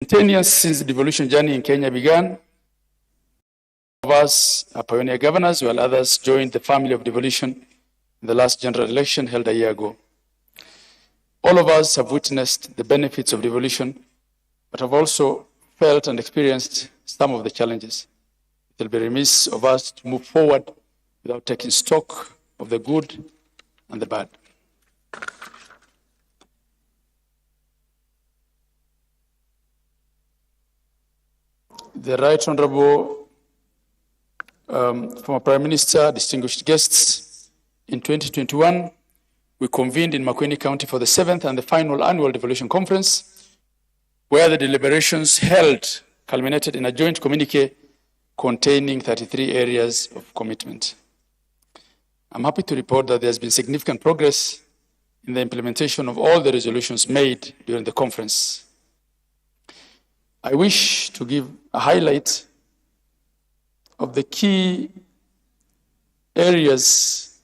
10 years since the devolution journey in Kenya began, of us are pioneer governors, while others joined the family of devolution in the last general election held a year ago. All of us have witnessed the benefits of devolution, but have also felt and experienced some of the challenges. It will be remiss of us to move forward without taking stock of the good and the bad. The Right Honorable former Prime Minister, distinguished guests, in 2021, we convened in Makueni County for the 7th and the final annual devolution conference, where the deliberations held culminated in a joint communique containing 33 areas of commitment. I'm happy to report that there has been significant progress in the implementation of all the resolutions made during the conference. I wish to give a highlight of the key areas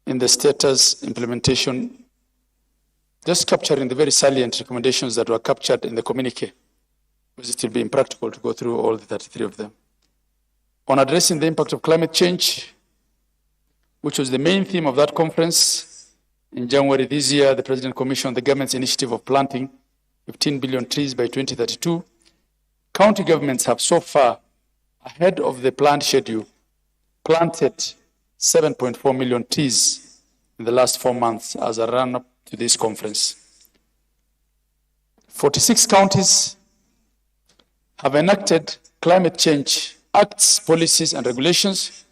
in the status implementation, just capturing the very salient recommendations that were captured in the communique, because it will be impractical to go through all the 33 of them. On addressing the impact of climate change, which was the main theme of that conference, in January this year, the President commissioned the government's initiative of planting 15 billion trees by 2032. County governments have so far, ahead of the planned schedule, planted 7.4 million trees in the last 4 months as a run-up to this conference. 46 counties have enacted climate change acts, policies, and regulations,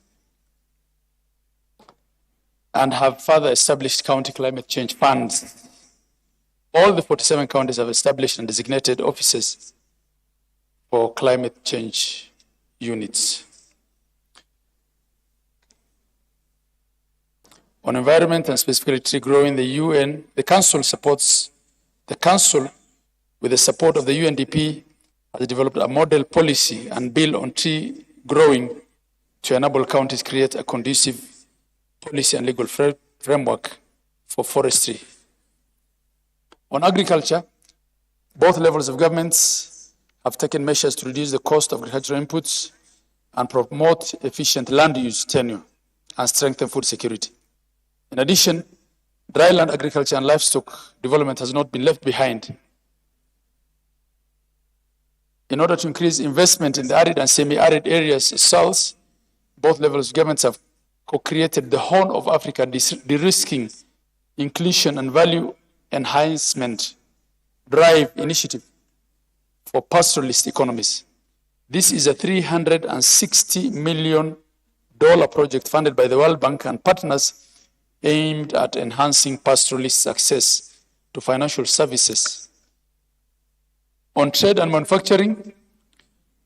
and have further established county climate change funds. All the 47 counties have established and designated offices for climate change units. On environment and specifically tree growing, the Council with the support of the UNDP has developed a model policy and bill on tree growing to enable counties create a conducive policy and legal framework for forestry. On agriculture, both levels of governments have taken measures to reduce the cost of agricultural inputs and promote efficient land use tenure and strengthen food security. In addition, dry land agriculture and livestock development has not been left behind. In order to increase investment in the arid and semi-arid areas cells, both levels of governments have co-created the Horn of Africa de-risking, inclusion, and value enhancement drive initiative for pastoralist economies. This is a $360 million project funded by the World Bank and partners aimed at enhancing pastoralist access to financial services. On trade and manufacturing,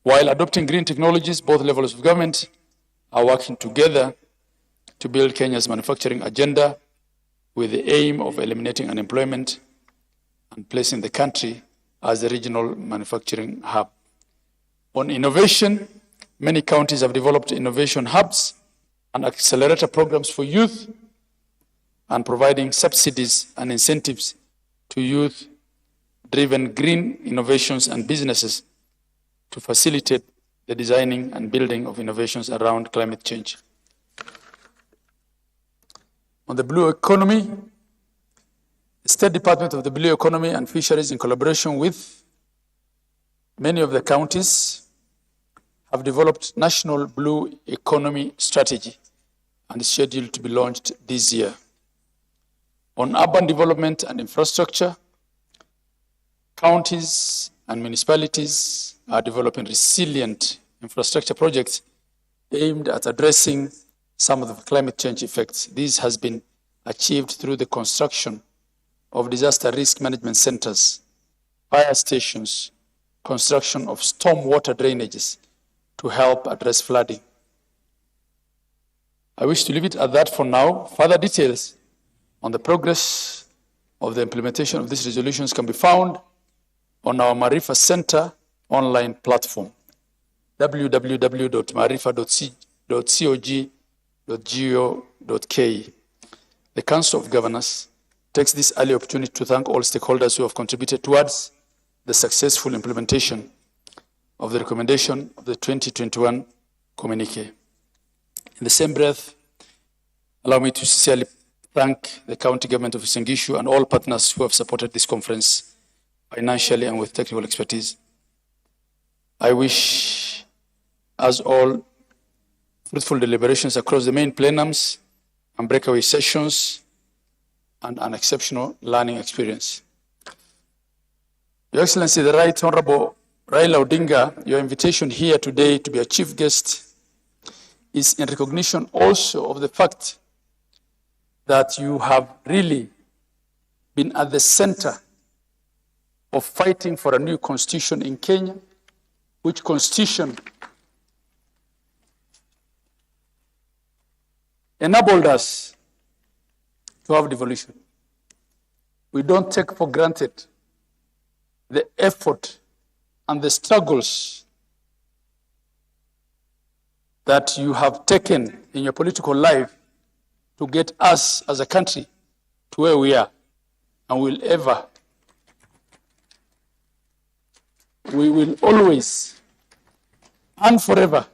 while adopting green technologies, both levels of government are working together to build Kenya's manufacturing agenda with the aim of eliminating unemployment and placing the country as a regional manufacturing hub. On innovation, many counties have developed innovation hubs and accelerator programs for youth and providing subsidies and incentives to youth-driven green innovations and businesses to facilitate the designing and building of innovations around climate change. On the blue economy, the State Department of the Blue Economy and Fisheries, in collaboration with many of the counties, have developed National Blue Economy Strategy and is scheduled to be launched this year. On urban development and infrastructure, counties and municipalities are developing resilient infrastructure projects aimed at addressing some of the climate change effects. This has been achieved through the construction of disaster risk management centers, fire stations, construction of stormwater drainages to help address flooding. I wish to leave it at that for now. Further details on the progress of the implementation of these resolutions can be found on our Marifa Center online platform, www.marifa.cog.go.ke. The Council of Governors takes this early opportunity to thank all stakeholders who have contributed towards the successful implementation of the recommendation of the 2021 communique. In the same breath, allow me to sincerely thank the county government of Uasin Gishu and all partners who have supported this conference financially and with technical expertise. I wish us all fruitful deliberations across the main plenums and breakaway sessions and an exceptional learning experience. Your Excellency, the Right Honorable Raila Odinga, your invitation here today to be a chief guest is in recognition also of the fact that you have really been at the center of fighting for a new constitution in Kenya, which constitution enabled us to have devolution. We don't take for granted the effort and the struggles that you have taken in your political life to get us as a country to where we are, and we will always and forever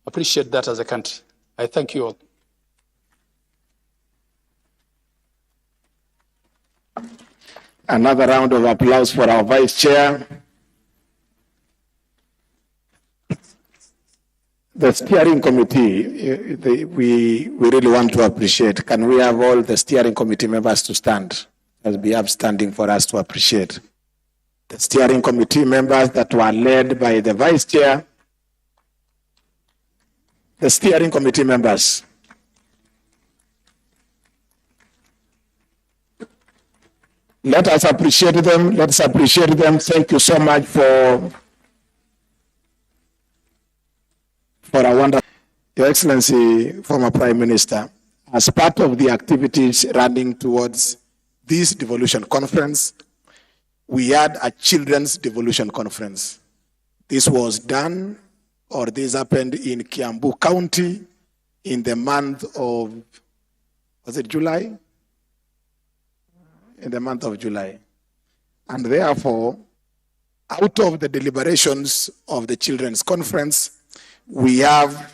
appreciate that as a country. I thank you all. Another round of applause for our Vice Chair. The steering committee, we really want to appreciate. Can we have all the steering committee members to stand, as be upstanding for us to appreciate? The steering committee members that were led by the Vice Chair. The steering committee members. Let us appreciate them. Let's appreciate them. Thank you so much for a wonderful. Your Excellency, former Prime Minister, as part of the activities running towards this devolution conference, we had a children's devolution conference. This was done, or this happened in Kiambu County in the month of, was it July? In the month of July. And therefore, out of the deliberations of the children's conference, we have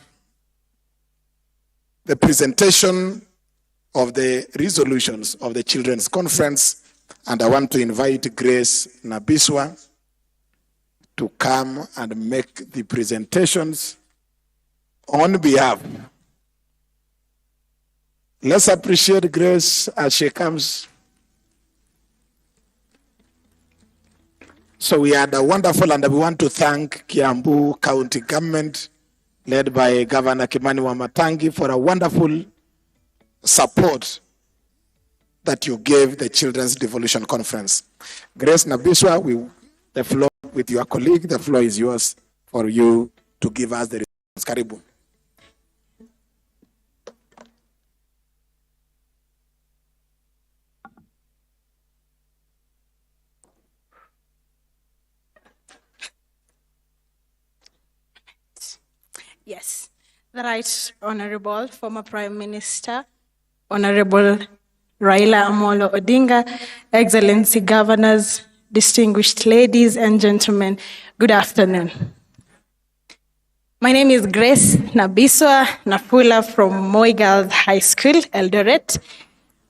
the presentation of the resolutions of the children's conference, and I want to invite Grace Nabiswa to come and make the presentations on behalf. Let's appreciate Grace as she comes. So we had a wonderful, and we want to thank Kiambu County Government, led by Governor Kimani Wamatangi, for a wonderful support that you gave the Children's Devolution Conference. Grace Nabiswa, the floor with your colleague, the floor is yours for you to give us the response. Karibu. Yes, the Right Honorable former Prime Minister, Honorable Raila Odinga, Excellency Governors, distinguished ladies and gentlemen, good afternoon. My name is Grace Nabiswa Nafula from Moi Girls High School, Eldoret.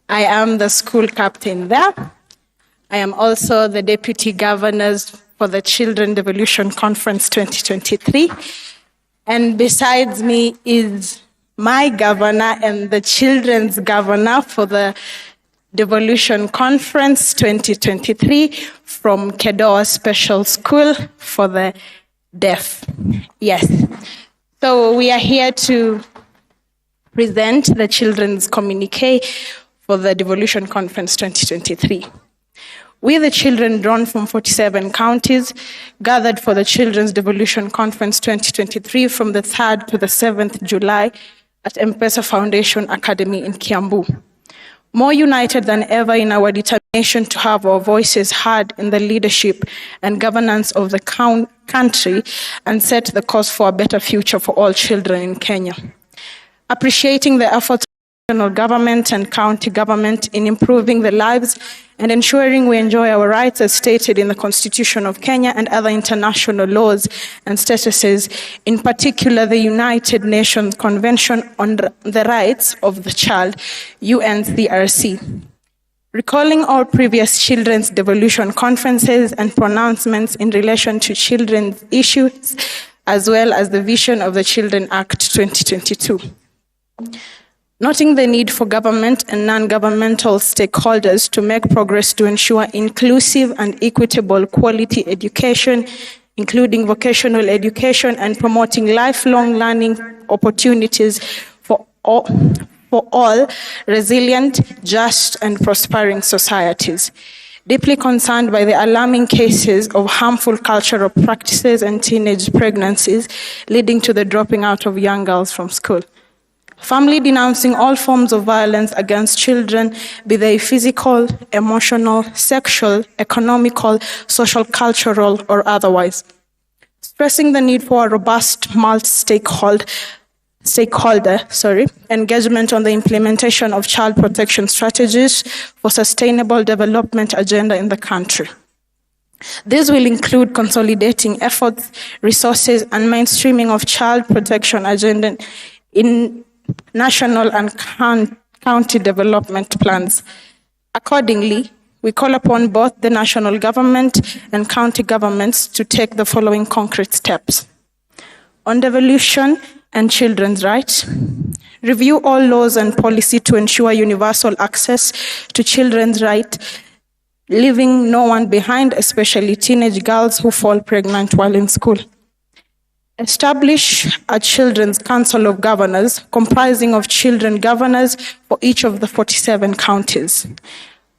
I am the school captain there. I am also the Deputy Governors for the Children Devolution Conference 2023. And besides me is my governor and the children's governor for the Devolution Conference 2023 from Kedoa Special School for the Deaf. Yes. So we are here to present the children's communique for the Devolution Conference 2023. We, the children drawn from 47 counties, gathered for the Children's Devolution Conference 2023 from the 3rd to the 7th July at M-Pesa Foundation Academy in Kiambu. More united than ever in our determination to have our voices heard in the leadership and governance of the country and set the course for a better future for all children in Kenya. Appreciating the efforts national government and county government in improving the lives and ensuring we enjoy our rights as stated in the Constitution of Kenya and other international laws and statuses, in particular the United Nations Convention on the Rights of the Child, UNCRC. Recalling all previous children's devolution conferences and pronouncements in relation to children's issues, as well as the vision of the Children Act 2022. Noting the need for government and non-governmental stakeholders to make progress to ensure inclusive and equitable quality education, including vocational education and promoting lifelong learning opportunities for all resilient, just, and prospering societies. Deeply concerned by the alarming cases of harmful cultural practices and teenage pregnancies leading to the dropping out of young girls from school. Firmly denouncing all forms of violence against children, be they physical, emotional, sexual, economical, social, cultural, or otherwise. Stressing the need for a robust multi-stakeholder engagement on the implementation of child protection strategies for sustainable development agenda in the country. This will include consolidating efforts, resources, and mainstreaming of child protection agenda in national and county development plans. Accordingly, we call upon both the national government and county governments to take the following concrete steps. On devolution and children's rights, review all laws and policy to ensure universal access to children's rights, leaving no one behind, especially teenage girls who fall pregnant while in school. Establish a Children's Council of Governors comprising of children governors for each of the 47 counties.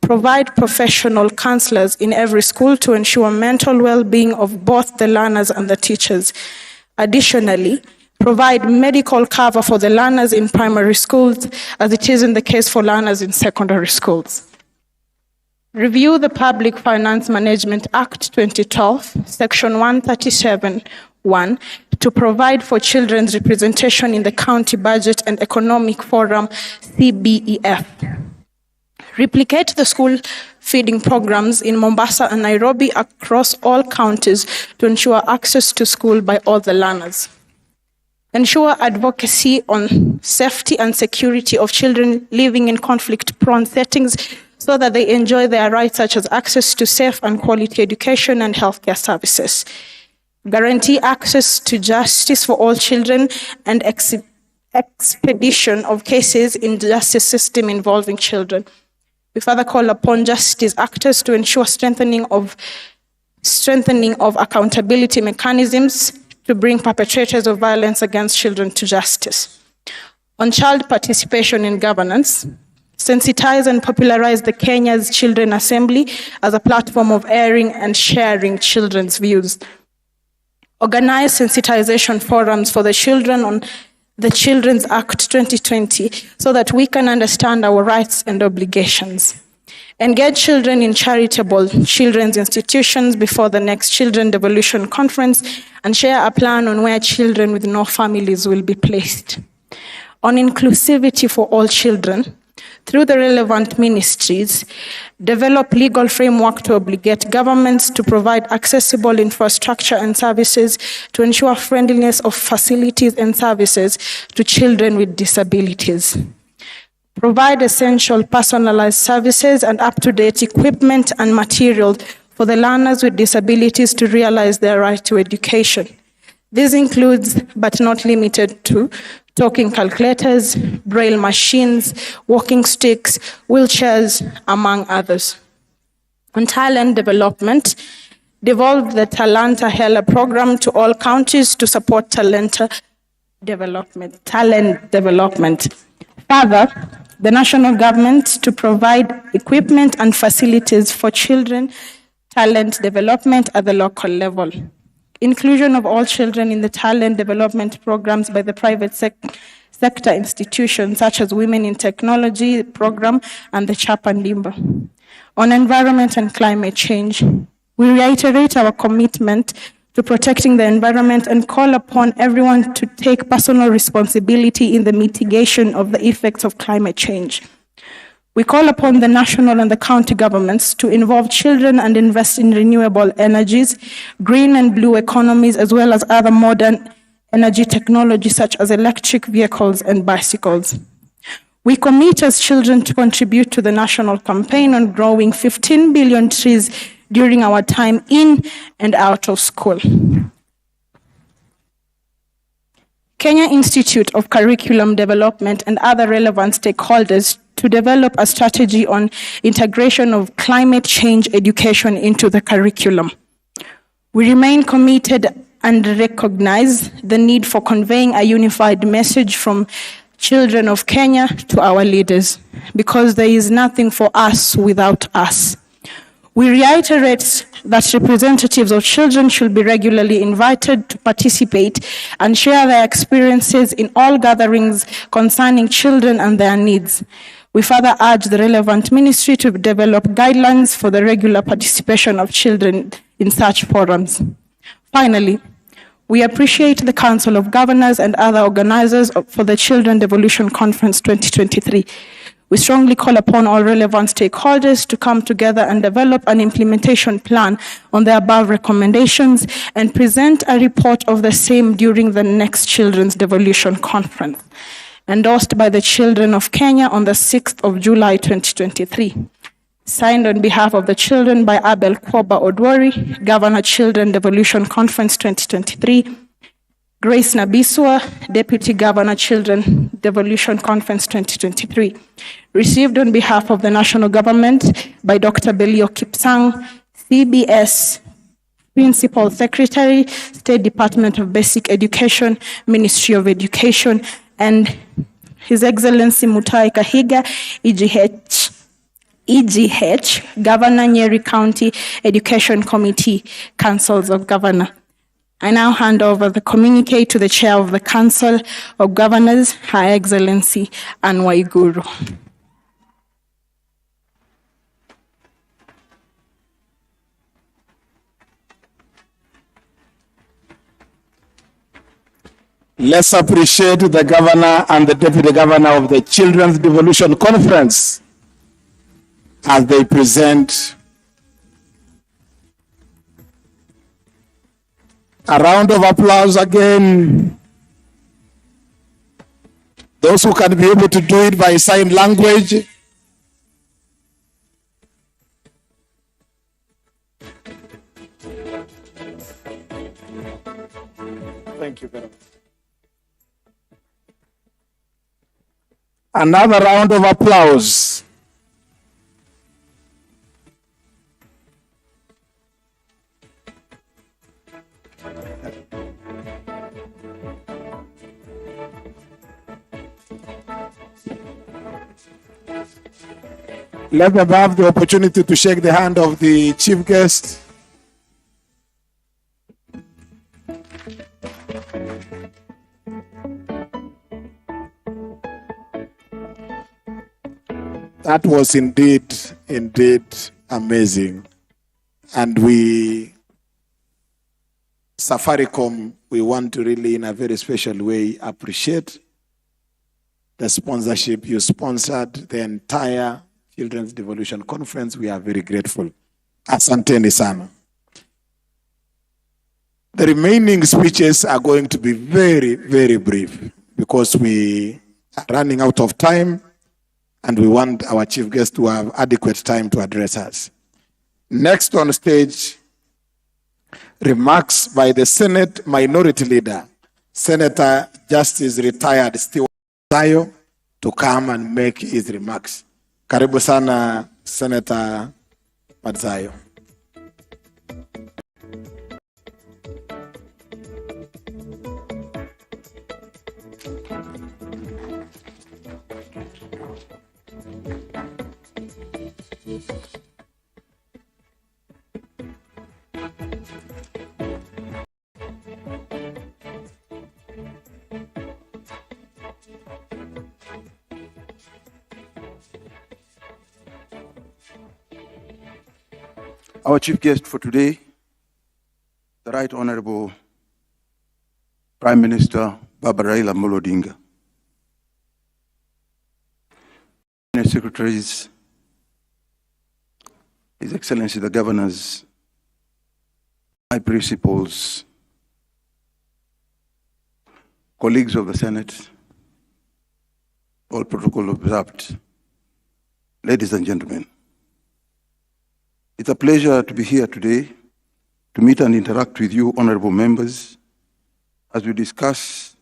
Provide professional counselors in every school to ensure mental well-being of both the learners and the teachers. Additionally, provide medical cover for the learners in primary schools, as it is in the case for learners in secondary schools. Review the Public Finance Management Act 2012, Section 137(1), to provide for children's representation in the County Budget and Economic Forum, CBEF. Replicate the school feeding programs in Mombasa and Nairobi across all counties to ensure access to school by all the learners. Ensure advocacy on safety and security of children living in conflict-prone settings so that they enjoy their rights such as access to safe and quality education and healthcare services. Guarantee access to justice for all children and expedition of cases in the justice system involving children. We further call upon justice actors to ensure strengthening of accountability mechanisms to bring perpetrators of violence against children to justice. On child participation in governance, sensitize and popularize the Kenya's Children Assembly as a platform of airing and sharing children's views. Organize sensitization forums for the children on the Children's Act 2020 so that we can understand our rights and obligations. Engage children in charitable children's institutions before the next Children Devolution Conference and share a plan on where children with no families will be placed. On inclusivity for all children, through the relevant ministries, develop legal framework to obligate governments to provide accessible infrastructure and services to ensure friendliness of facilities and services to children with disabilities. Provide essential personalized services and up-to-date equipment and materials for the learners with disabilities to realize their right to education. This includes, but not limited to, talking calculators, braille machines, walking sticks, wheelchairs, among others. On talent development, devolve the Talanta Hela program to all counties to support talent development. Further, the national government to provide equipment and facilities for children talent development at the local level. Inclusion of all children in the talent development programs by the private sector institutions such as Women in Technology program and the Chapa Ndimba. On environment and climate change, we reiterate our commitment to protecting the environment and call upon everyone to take personal responsibility in the mitigation of the effects of climate change. We call upon the national and the county governments to involve children and invest in renewable energies, green and blue economies, as well as other modern energy technology such as electric vehicles and bicycles. We commit as children to contribute to the national campaign on growing 15 billion trees during our time in and out of school. Kenya Institute of Curriculum Development and other relevant stakeholders to develop a strategy on integration of climate change education into the curriculum. We remain committed and recognize the need for conveying a unified message from children of Kenya to our leaders, because there is nothing for us without us. We reiterate that representatives of children should be regularly invited to participate and share their experiences in all gatherings concerning children and their needs. We further urge the relevant ministry to develop guidelines for the regular participation of children in such forums. Finally, we appreciate the Council of Governors and other organizers for the Children Devolution Conference 2023. We strongly call upon all relevant stakeholders to come together and develop an implementation plan on the above recommendations and present a report of the same during the next Children's Devolution Conference, endorsed by the Children of Kenya on the 6th of July 2023. Signed on behalf of the children by Abel Koba Odwori, Governor, Children Devolution Conference 2023, Grace Nabiswa, Deputy Governor, Children Devolution Conference 2023. Received on behalf of the national government by Dr. Belio Kipsang, CBS Principal Secretary, State Department of Basic Education, Ministry of Education, and His Excellency Mutahi Kahiga, EGH, Governor, Nyeri County Education Committee, Councils of Governors. I now hand over the communique to the Chair of the Council of Governors, Her Excellency Anne Waiguru. Let's appreciate the Governor and the Deputy Governor of the Children's Devolution Conference as they present a round of applause again. Those who can be able to do it by sign language. Thank you very much. Another round of applause. Let them have the opportunity to shake the hand of the chief guest. That was indeed amazing. And Safaricom, we want to really, in a very special way, appreciate the sponsorship. You sponsored the entire Children's Devolution Conference. We are very grateful. Asanteni sana. The remaining speeches are going to be very, very brief because we are running out of time and we want our chief guest to have adequate time to address us. Next on stage, remarks by the Senate Minority Leader, Senator Justice Retired Stewart Zayo, to come and make his remarks. Karibu sana, Senator Madzayo. Our chief guest for today, the Right Honorable Prime Minister Raila Odinga, Secretaries, His Excellency the Governors, my principals, colleagues of the Senate, all protocol observed, ladies and gentlemen, it's a pleasure to be here today to meet and interact with you, honorable members, as we discuss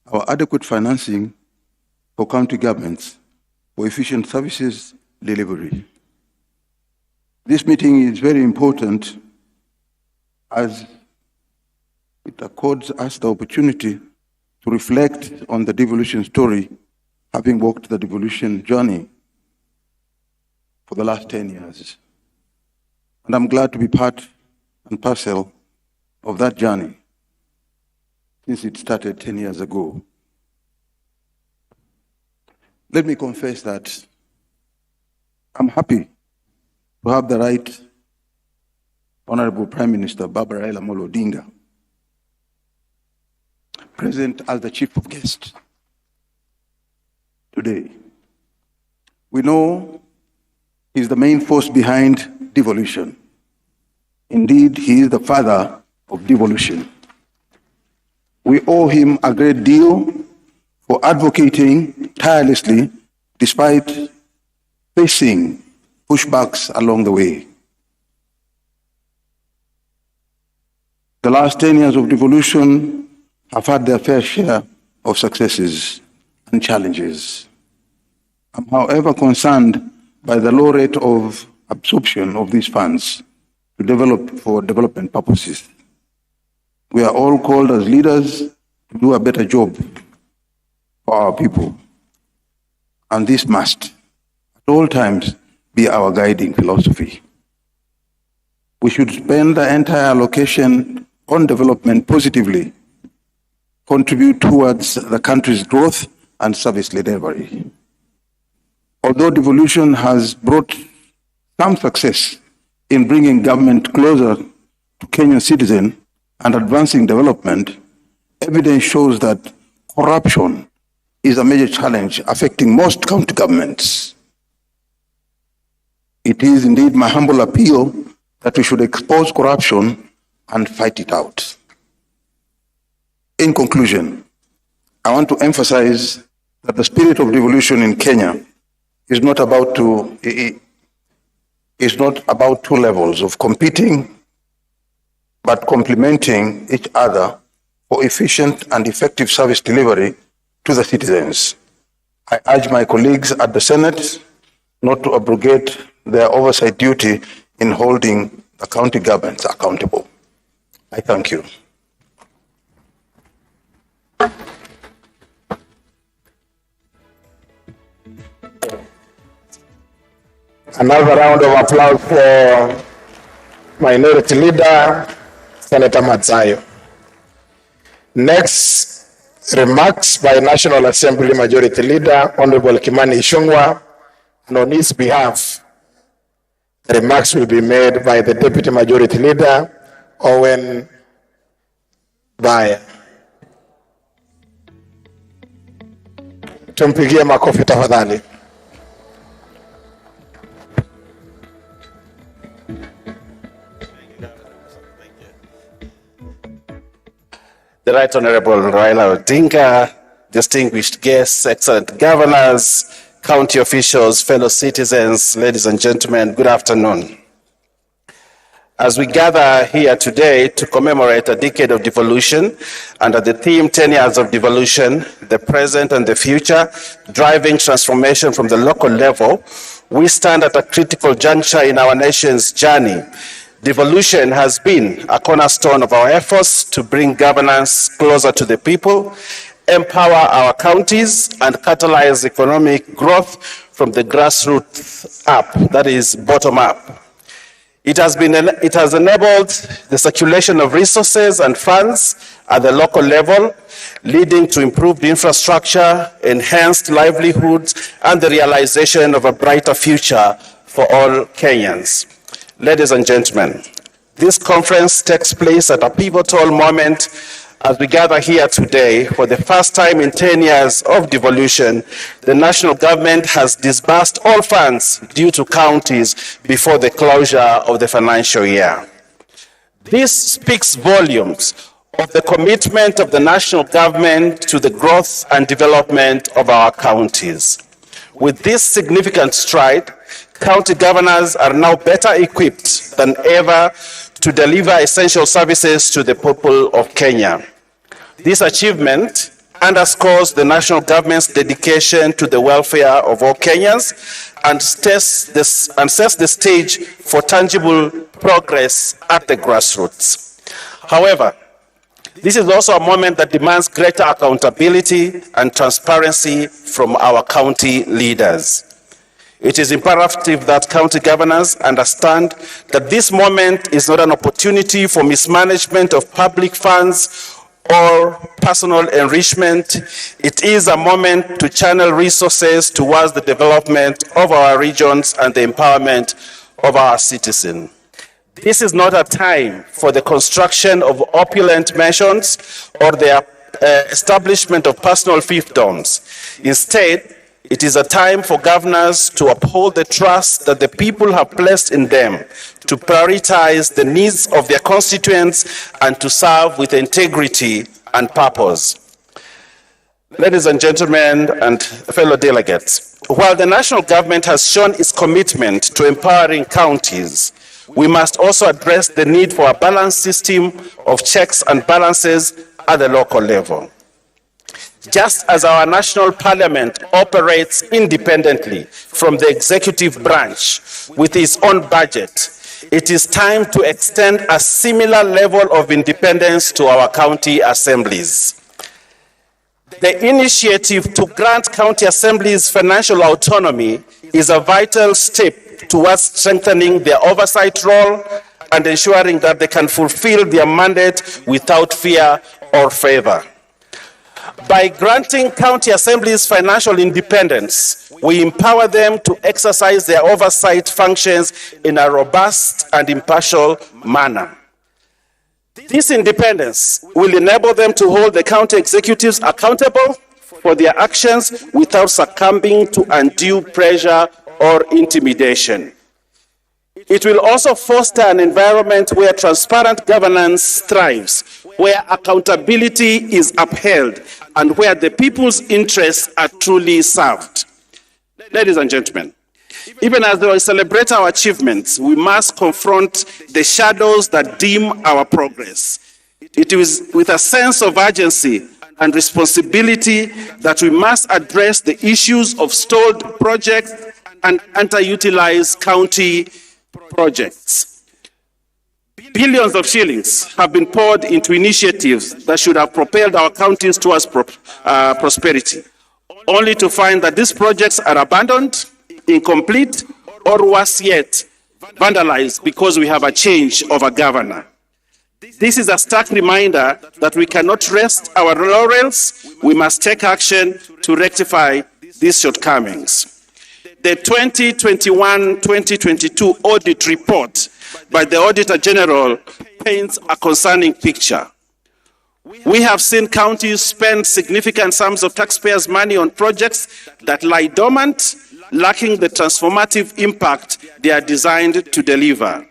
our adequate financing for county governments for efficient services delivery. This meeting is very important as it accords us the opportunity to reflect on the devolution story, having walked the devolution journey for the last 10 years. And I'm glad to be part and parcel of that journey since it started 10 years ago. Let me confess that I'm happy to have the Right Honorable Prime Minister Raila Odinga present as the chief of guests today. We know he's the main force behind devolution. Indeed, he is the father of devolution. We owe him a great deal for advocating tirelessly despite facing pushbacks along the way. The last 10 years of devolution have had their fair share of successes and challenges. I'm, however, concerned by the low rate of absorption of these funds to develop for development purposes. We are all called as leaders to do a better job for our people. And this must, at all times, be our guiding philosophy. We should spend the entire allocation on development positively, contribute towards the country's growth and service delivery. Although devolution has brought some success in bringing government closer to Kenyan citizens and advancing development, evidence shows that corruption is a major challenge affecting most county governments. It is indeed my humble appeal that we should expose corruption and fight it out. In conclusion, I want to emphasize that the spirit of devolution in Kenya is not about two levels of competing, but complementing each other for efficient and effective service delivery to the citizens. I urge my colleagues at the Senate not to abrogate their oversight duty in holding the county governments accountable. I thank you. Another round of applause for Minority Leader, Senator Matsayo. Next, remarks by National Assembly Majority Leader, Honorable Kimani Ichung'wah, and on his behalf, remarks will be made by the Deputy Majority Leader, Owen Baya. Tumpigie makofi tafadhali. The Right Honorable Raila Odinga, distinguished guests, excellent governors, county officials, fellow citizens, ladies and gentlemen, good afternoon. As we gather here today to commemorate a decade of devolution under the theme 10 years of devolution, the present and the future, driving transformation from the local level, we stand at a critical juncture in our nation's journey. Devolution has been a cornerstone of our efforts to bring governance closer to the people, empower our counties, and catalyze economic growth from the grassroots up, that is, bottom up. It has enabled the circulation of resources and funds at the local level, leading to improved infrastructure, enhanced livelihoods, and the realization of a brighter future for all Kenyans. Ladies and gentlemen, This conference takes place at a pivotal moment as we gather here today. For the first time in 10 years of devolution, the national government has disbursed all funds due to counties before the closure of the financial year. This speaks volumes of the commitment of the national government to the growth and development of our counties. With this significant stride, county governors are now better equipped than ever to deliver essential services to the people of Kenya. This achievement underscores the national government's dedication to the welfare of all Kenyans and sets the stage for tangible progress at the grassroots. However, this is also a moment that demands greater accountability and transparency from our county leaders. It is imperative that county governors understand that this moment is not an opportunity for mismanagement of public funds or personal enrichment. It is a moment to channel resources towards the development of our regions and the empowerment of our citizens. This is not a time for the construction of opulent mansions or the establishment of personal fiefdoms. Instead, it is a time for governors to uphold the trust that the people have placed in them, to prioritize the needs of their constituents, and to serve with integrity and purpose. Ladies and gentlemen and fellow delegates, while the national government has shown its commitment to empowering counties, we must also address the need for a balanced system of checks and balances at the local level. Just as our national parliament operates independently from the executive branch with its own budget, it is time to extend a similar level of independence to our county assemblies. The initiative to grant county assemblies financial autonomy is a vital step towards strengthening their oversight role and ensuring that they can fulfill their mandate without fear or favor. By granting county assemblies financial independence, we empower them to exercise their oversight functions in a robust and impartial manner. This independence will enable them to hold the county executives accountable for their actions without succumbing to undue pressure or intimidation. It will also foster an environment where transparent governance thrives, where accountability is upheld, and where the people's interests are truly served. Ladies and gentlemen, even as we celebrate our achievements, we must confront the shadows that dim our progress. It is with a sense of urgency and responsibility that we must address the issues of stalled projects and underutilized county projects. Billions of shillings have been poured into initiatives that should have propelled our counties towards prosperity, only to find that these projects are abandoned, incomplete, or worse yet, vandalized because we have a change of a governor. This is a stark reminder that we cannot rest our laurels. We must take action to rectify these shortcomings. The 2021-2022 audit report by the Auditor General paints a concerning picture. We have seen counties spend significant sums of taxpayers' money on projects that lie dormant, lacking the transformative impact they are designed to deliver.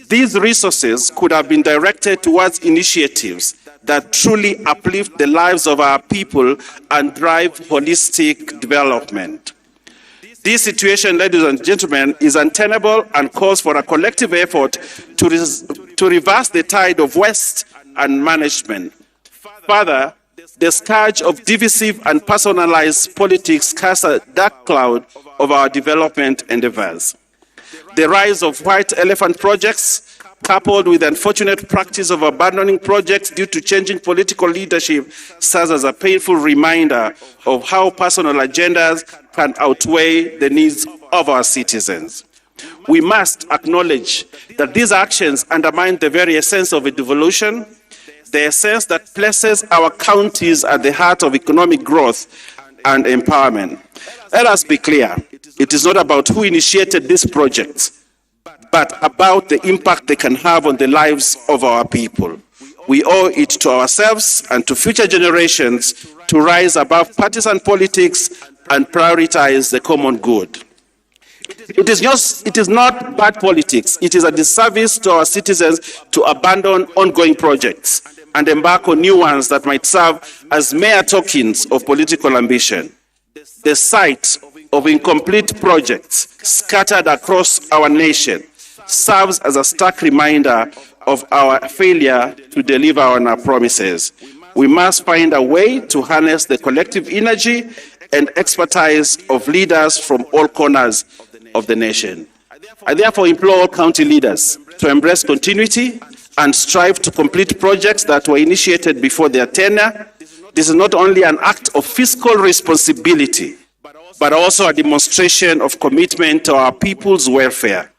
These resources could have been directed towards initiatives that truly uplift the lives of our people and drive holistic development. This situation, ladies and gentlemen, is untenable and calls for a collective effort to reverse the tide of waste and management. Further, the scourge of divisive and personalized politics casts a dark cloud over our development endeavors. The rise of white elephant projects, coupled with the unfortunate practice of abandoning projects due to changing political leadership, serves as a painful reminder of how personal agendas can outweigh the needs of our citizens. We must acknowledge that these actions undermine the very essence of a devolution, the essence that places our counties at the heart of economic growth and empowerment. Let us be clear, it is not about who initiated these projects, but about the impact they can have on the lives of our people. We owe it to ourselves and to future generations to rise above partisan politics and prioritize the common good. It is not bad politics. It is a disservice to our citizens to abandon ongoing projects and embark on new ones that might serve as mere tokens of political ambition. The sight of incomplete projects scattered across our nation serves as a stark reminder of our failure to deliver on our promises. We must find a way to harness the collective energy and expertise of leaders from all corners of the nation. I therefore implore all county leaders to embrace continuity and strive to complete projects that were initiated before their tenure. This is not only an act of fiscal responsibility, but also a demonstration of commitment to our people's welfare.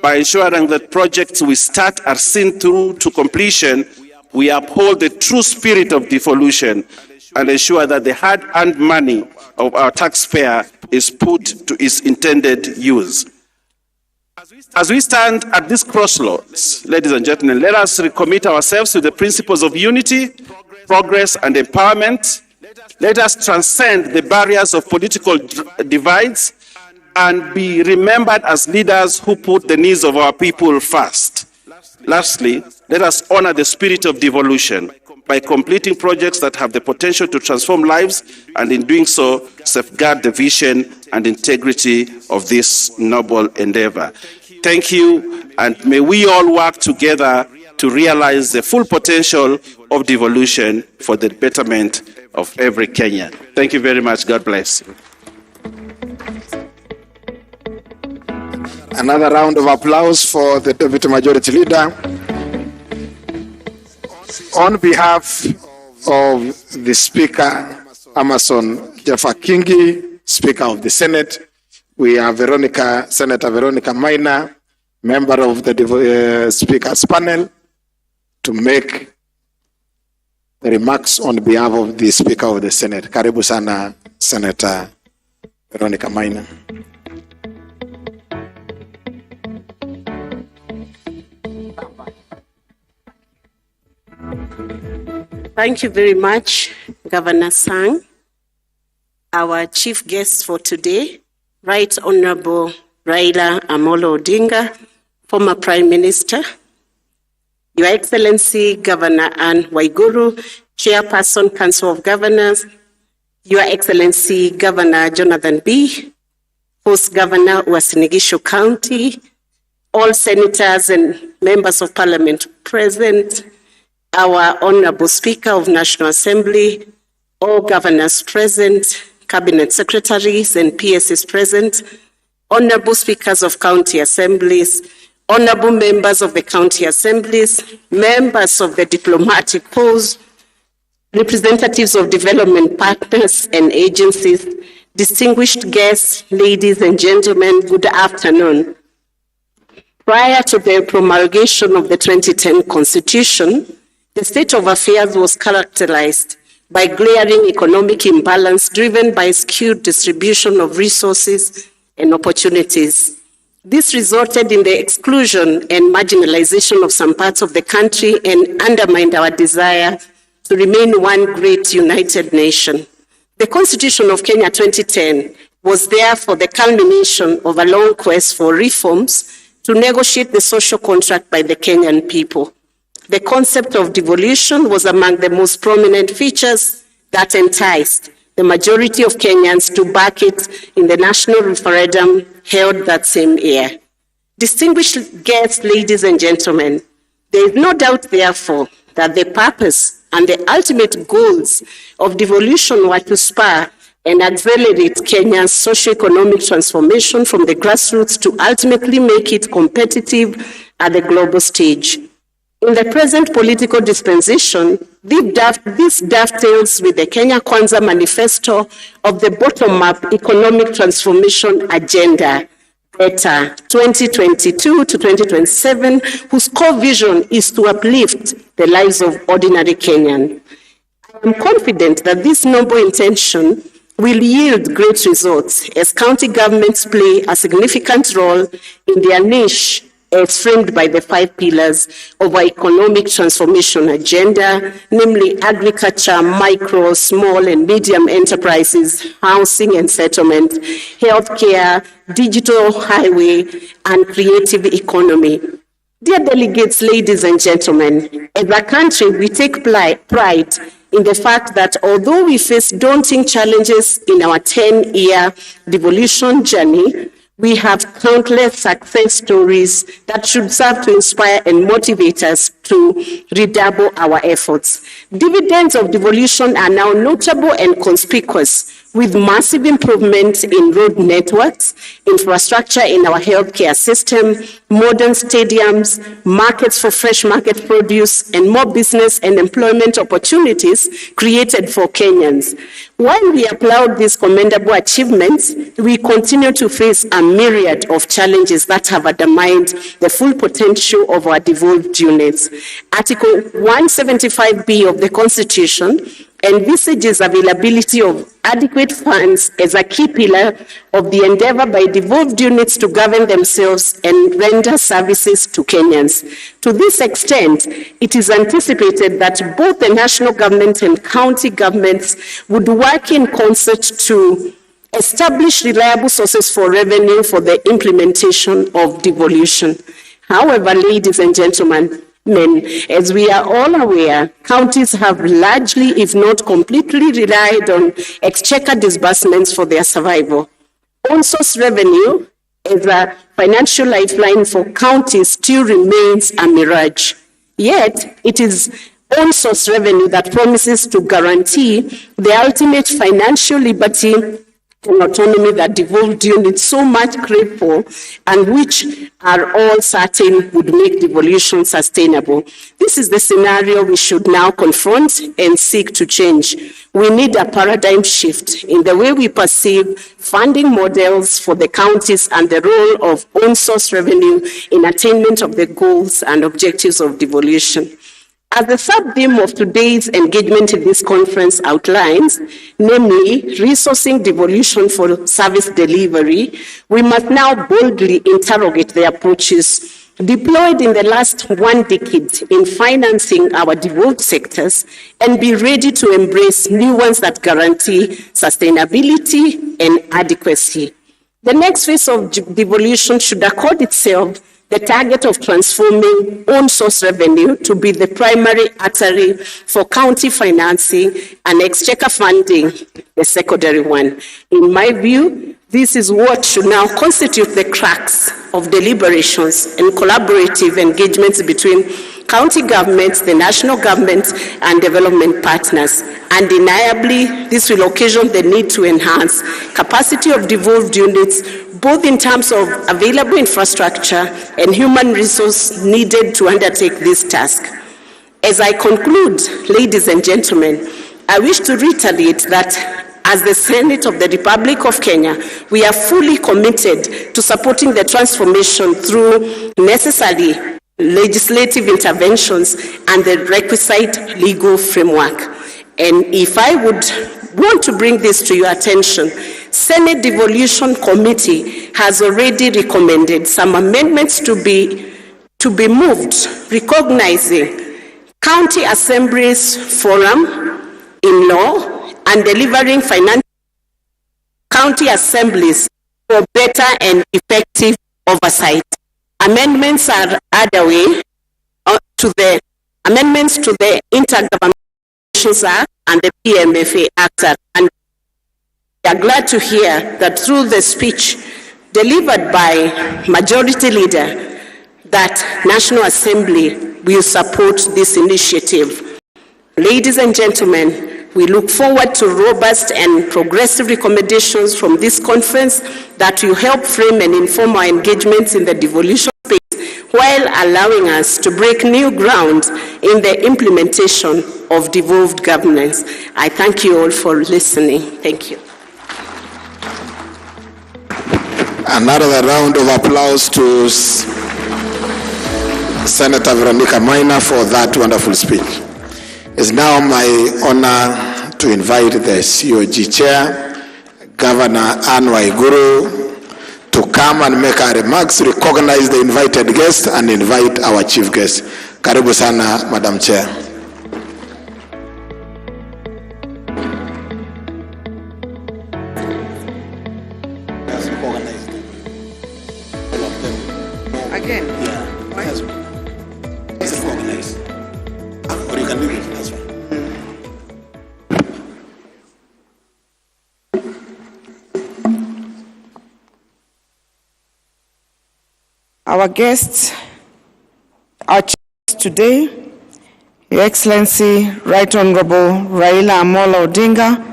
By ensuring that projects we start are seen through to completion, we uphold the true spirit of devolution and ensure that the hard-earned money of our taxpayer is put to its intended use. As we stand at this crossroads, ladies and gentlemen, let us recommit ourselves to the principles of unity, progress, and empowerment. Let us transcend the barriers of political divides and be remembered as leaders who put the needs of our people first. Lastly, let us honor the spirit of devolution by completing projects that have the potential to transform lives, and in doing so, safeguard the vision and integrity of this noble endeavor. Thank you, and may we all work together to realize the full potential of devolution for the betterment of every Kenyan. Thank you very much. God bless. Another round of applause for the Deputy Majority Leader. On behalf of the Speaker, Amason Jaffa Kingi, Speaker of the Senate, we are Senator Veronica Maina, member of the Speaker's panel, to make the remarks on behalf of the Speaker of the Senate. Karibu sana, Senator Veronica Maina. Thank you very much, Governor Sang. Our chief guest for today, Right Honorable Raila Odinga, former Prime Minister, Your Excellency Governor Anne Waiguru, Chairperson, Council of Governors, Your Excellency Governor Jonathan B., Host Governor Uasin Gishu County, all senators and members of Parliament present, our Honorable Speaker of National Assembly, all governors present, cabinet secretaries and PSs present, Honorable Speakers of County Assemblies, Honorable members of the County Assemblies, members of the diplomatic corps, representatives of development partners and agencies, distinguished guests, ladies and gentlemen, good afternoon. Prior to the promulgation of the 2010 Constitution, the state of affairs was characterized by glaring economic imbalance driven by skewed distribution of resources and opportunities. This resulted in the exclusion and marginalization of some parts of the country and undermined our desire to remain one great united nation. The Constitution of Kenya 2010 was therefore the culmination of a long quest for reforms to negotiate the social contract by the Kenyan people. The concept of devolution was among the most prominent features that enticed the majority of Kenyans to back it in the national referendum held that same year. Distinguished guests, ladies and gentlemen, there is no doubt, therefore, that the purpose and the ultimate goals of devolution were to spur and accelerate Kenya's socio-economic transformation from the grassroots to ultimately make it competitive at the global stage. In the present political dispensation, this dovetails with the Kenya Kwanza manifesto of the bottom-up economic transformation agenda, BETA 2022 to 2027, whose core vision is to uplift the lives of ordinary Kenyans. I am confident that this noble intention will yield great results as county governments play a significant role in their niche as framed by the 5 pillars of our economic transformation agenda, namely agriculture, micro, small and medium enterprises, housing and settlement, healthcare, digital highway, and creative economy. Dear delegates, ladies and gentlemen, as a country, we take pride in the fact that although we face daunting challenges in our 10-year devolution journey, we have countless success stories that should serve to inspire and motivate us to redouble our efforts. Dividends of devolution are now notable and conspicuous, with massive improvements in road networks, infrastructure in our healthcare system, modern stadiums, markets for fresh market produce, and more business and employment opportunities created for Kenyans. While we applaud these commendable achievements, we continue to face a myriad of challenges that have undermined the full potential of our devolved units. Article 175B of the Constitution envisages availability of adequate funds as a key pillar of the endeavor by devolved units to govern themselves and render services to Kenyans. To this extent, it is anticipated that both the national government and county governments would work in concert to establish reliable sources for revenue for the implementation of devolution. However, ladies and gentlemen, as we are all aware, counties have largely, if not completely, relied on exchequer disbursements for their survival. On-source revenue as a financial lifeline for counties still remains a mirage. Yet, it is on-source revenue that promises to guarantee the ultimate financial liberty and autonomy that devolved units so much crave for, and which are all certain would make devolution sustainable. This is the scenario we should now confront and seek to change. We need a paradigm shift in the way we perceive funding models for the counties and the role of on-source revenue in attainment of the goals and objectives of devolution. As the sub-theme of today's engagement in this conference outlines, namely resourcing devolution for service delivery, we must now boldly interrogate the approaches deployed in the last 1 decade in financing our devolved sectors and be ready to embrace new ones that guarantee sustainability and adequacy. The next phase of devolution should accord itself the target of transforming on-source revenue to be the primary artery for county financing and exchequer funding, the secondary one. In my view, this is what should now constitute the crux of deliberations and collaborative engagements between county governments, the national government, and development partners. Undeniably, this will occasion the need to enhance capacity of devolved units, both in terms of available infrastructure and human resource needed to undertake this task. As I conclude, ladies and gentlemen, I wish to reiterate that as the Senate of the Republic of Kenya, we are fully committed to supporting the transformation through necessary legislative interventions and the requisite legal framework. And if I would want to bring this to your attention, Senate Devolution Committee has already recommended some amendments to be moved, recognizing county assemblies forum in law and delivering financial county assemblies for better and effective oversight. Amendments are underway to the amendments to the Intergovernmental Act and the PMFA Act, and we are glad to hear that through the speech delivered by Majority Leader, that National Assembly will support this initiative. Ladies and gentlemen, we look forward to robust and progressive recommendations from this conference that will help frame and inform our engagements in the devolution space while allowing us to break new ground in the implementation of devolved governance. I thank you all for listening. Thank you. Another round of applause to Senator Veronica Maina for that wonderful speech. It's now my honor to invite the COG Chair, Governor Ann Waiguru, to come and make our remarks, recognize the invited guest, and invite our chief guest. Karibu sana, Madam Chair. Again? Yeah. Why? It's organized. Or you can leave it, that's fine. Our guests, our chief today, Your Excellency, Right Honorable Raila Odinga,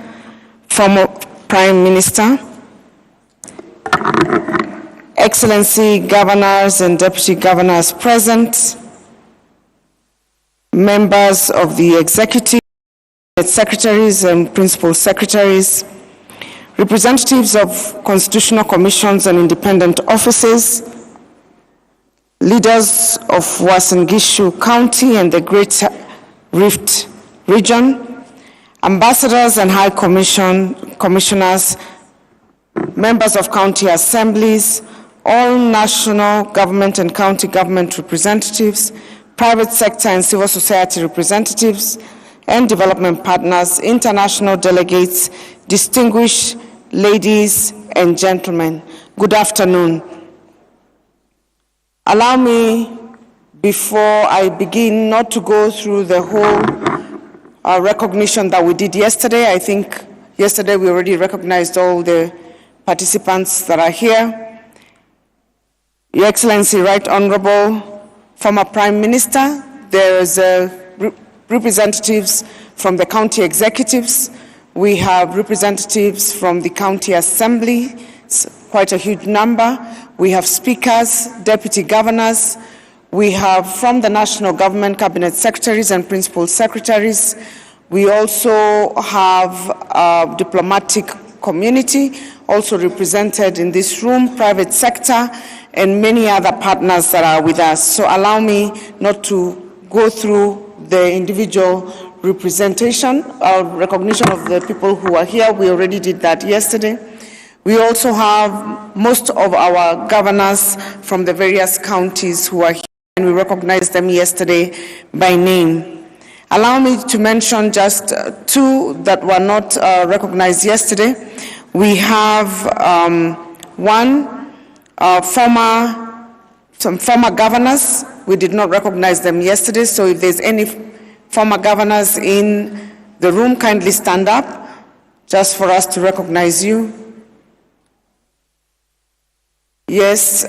former Prime Minister, Excellency Governors and Deputy Governors present, members of the Executive, Secretaries and Principal Secretaries, representatives of constitutional commissions and independent offices, leaders of Uasin Gishu County and the Great Rift region, ambassadors and high commissioners, members of county assemblies, all national government and county government representatives, private sector and civil society representatives, and development partners, international delegates, distinguished ladies and gentlemen, good afternoon. Allow me, before I begin, not to go through the whole recognition that we did yesterday. I think yesterday we already recognized all the participants that are here. Your Excellency, Right Honorable, former Prime Minister, there is representatives from the county executives. We have representatives from the county assembly, it's quite a huge number. We have speakers, deputy governors. We have from the national government, cabinet secretaries and principal secretaries. We also have a diplomatic community also represented in this room, private sector, and many other partners that are with us. So allow me not to go through the individual representation or recognition of the people who are here. We already did that yesterday. We also have most of our governors from the various counties who are here, and we recognized them yesterday by name. Allow me to mention just two that were not recognized yesterday. We have some former governors. We did not recognize them yesterday, so if there's any former governors in the room, kindly stand up just for us to recognize you. Yes,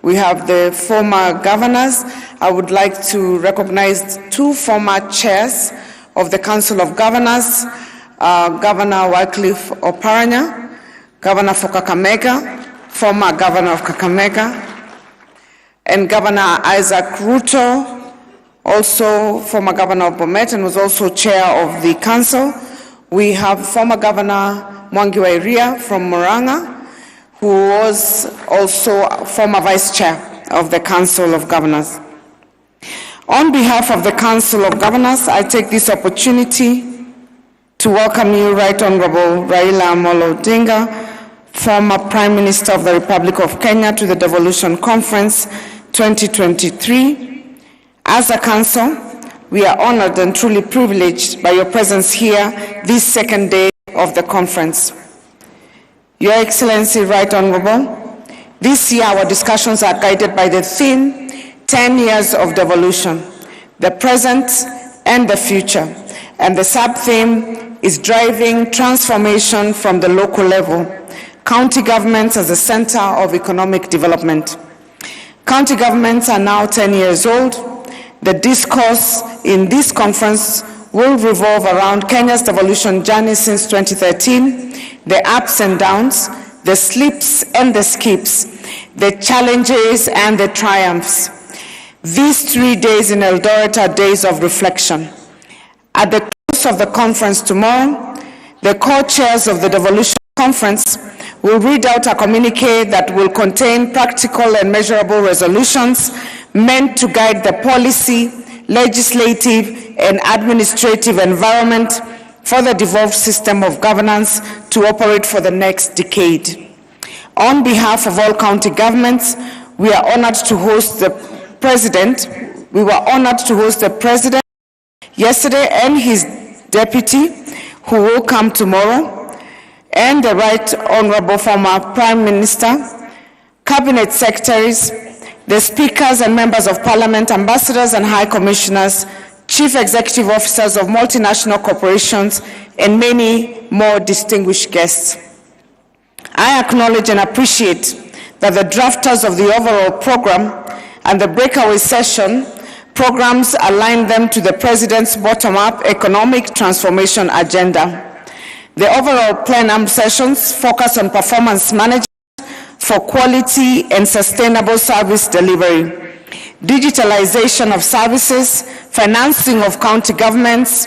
we have the former governors. I would like to recognize two former chairs of the Council of Governors, Governor Wycliffe Oparanya, Governor for Kakamega, former Governor of Kakamega, and Governor Isaac Ruto, also former Governor of Bomet and was also chair of the council. We have former Governor Mwangi wa Iria from Murang'a, who was also former vice chair of the Council of Governors. On behalf of the Council of Governors, I take this opportunity to welcome you, Right Honorable Raila Odinga, former Prime Minister of the Republic of Kenya, to the Devolution Conference 2023. As a council, we are honored and truly privileged by your presence here this second day of the conference. Your Excellency, Right Honorable, this year our discussions are guided by the theme, 10 years of devolution, the present and the future. And the sub-theme is driving transformation from the local level, county governments as a center of economic development. County governments are now 10 years old. The discourse in this conference will revolve around Kenya's devolution journey since 2013, the ups and downs, the slips and the skips, the challenges and the triumphs. These 3 days in Eldoret are days of reflection. At the close of the conference tomorrow, the co-chairs of the devolution conference will read out a communique that will contain practical and measurable resolutions meant to guide the policy, legislative, and administrative environment for the devolved system of governance to operate for the next decade. On behalf of all county governments, we are honored to host the President. We were honored to host the President yesterday and his deputy, who will come tomorrow, and the Right Honorable former Prime Minister, Cabinet Secretaries, the Speakers and Members of Parliament, Ambassadors and High Commissioners, Chief Executive Officers of multinational corporations, and many more distinguished guests. I acknowledge and appreciate that the drafters of the overall program and the breakaway session programs align them to the President's bottom-up economic transformation agenda. The overall plenum sessions focus on performance management for quality and sustainable service delivery, digitalization of services, financing of county governments,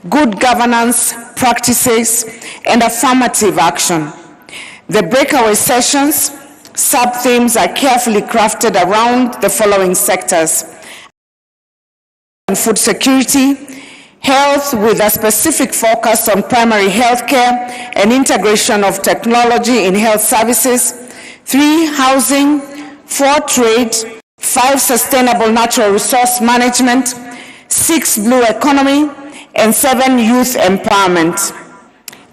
good governance practices, and affirmative action. The breakaway sessions sub-themes are carefully crafted around the following sectors: food security, health with a specific focus on primary health care and integration of technology in health services, 3, housing, 4, trade, 5, sustainable natural resource management, 6, blue economy, and 7, youth empowerment.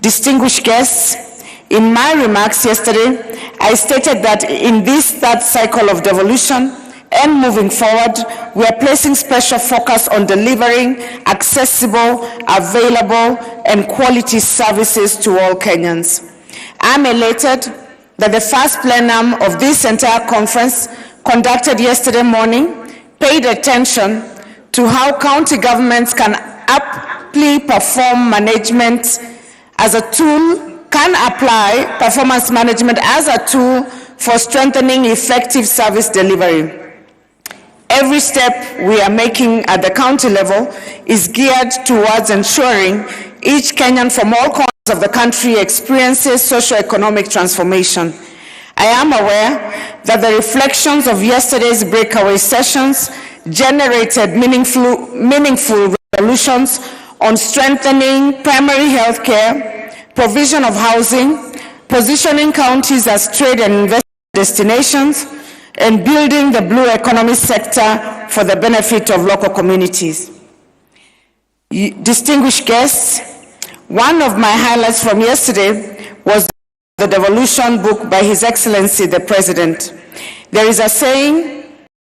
Distinguished guests, in my remarks yesterday, I stated that in this third cycle of devolution and moving forward, we are placing special focus on delivering accessible, available, and quality services to all Kenyans. I'm elated that the first plenum of this entire conference, conducted yesterday morning, paid attention to how county governments can aptly perform management as a tool, can apply performance management as a tool for strengthening effective service delivery. Every step we are making at the county level is geared towards ensuring each Kenyan from all corners of the country experiences socio-economic transformation. I am aware that the reflections of yesterday's breakaway sessions generated meaningful resolutions on strengthening primary health care, provision of housing, positioning counties as trade and investment destinations, and building the blue economy sector for the benefit of local communities. Distinguished guests, one of my highlights from yesterday was the devolution book by His Excellency the President. There is a saying,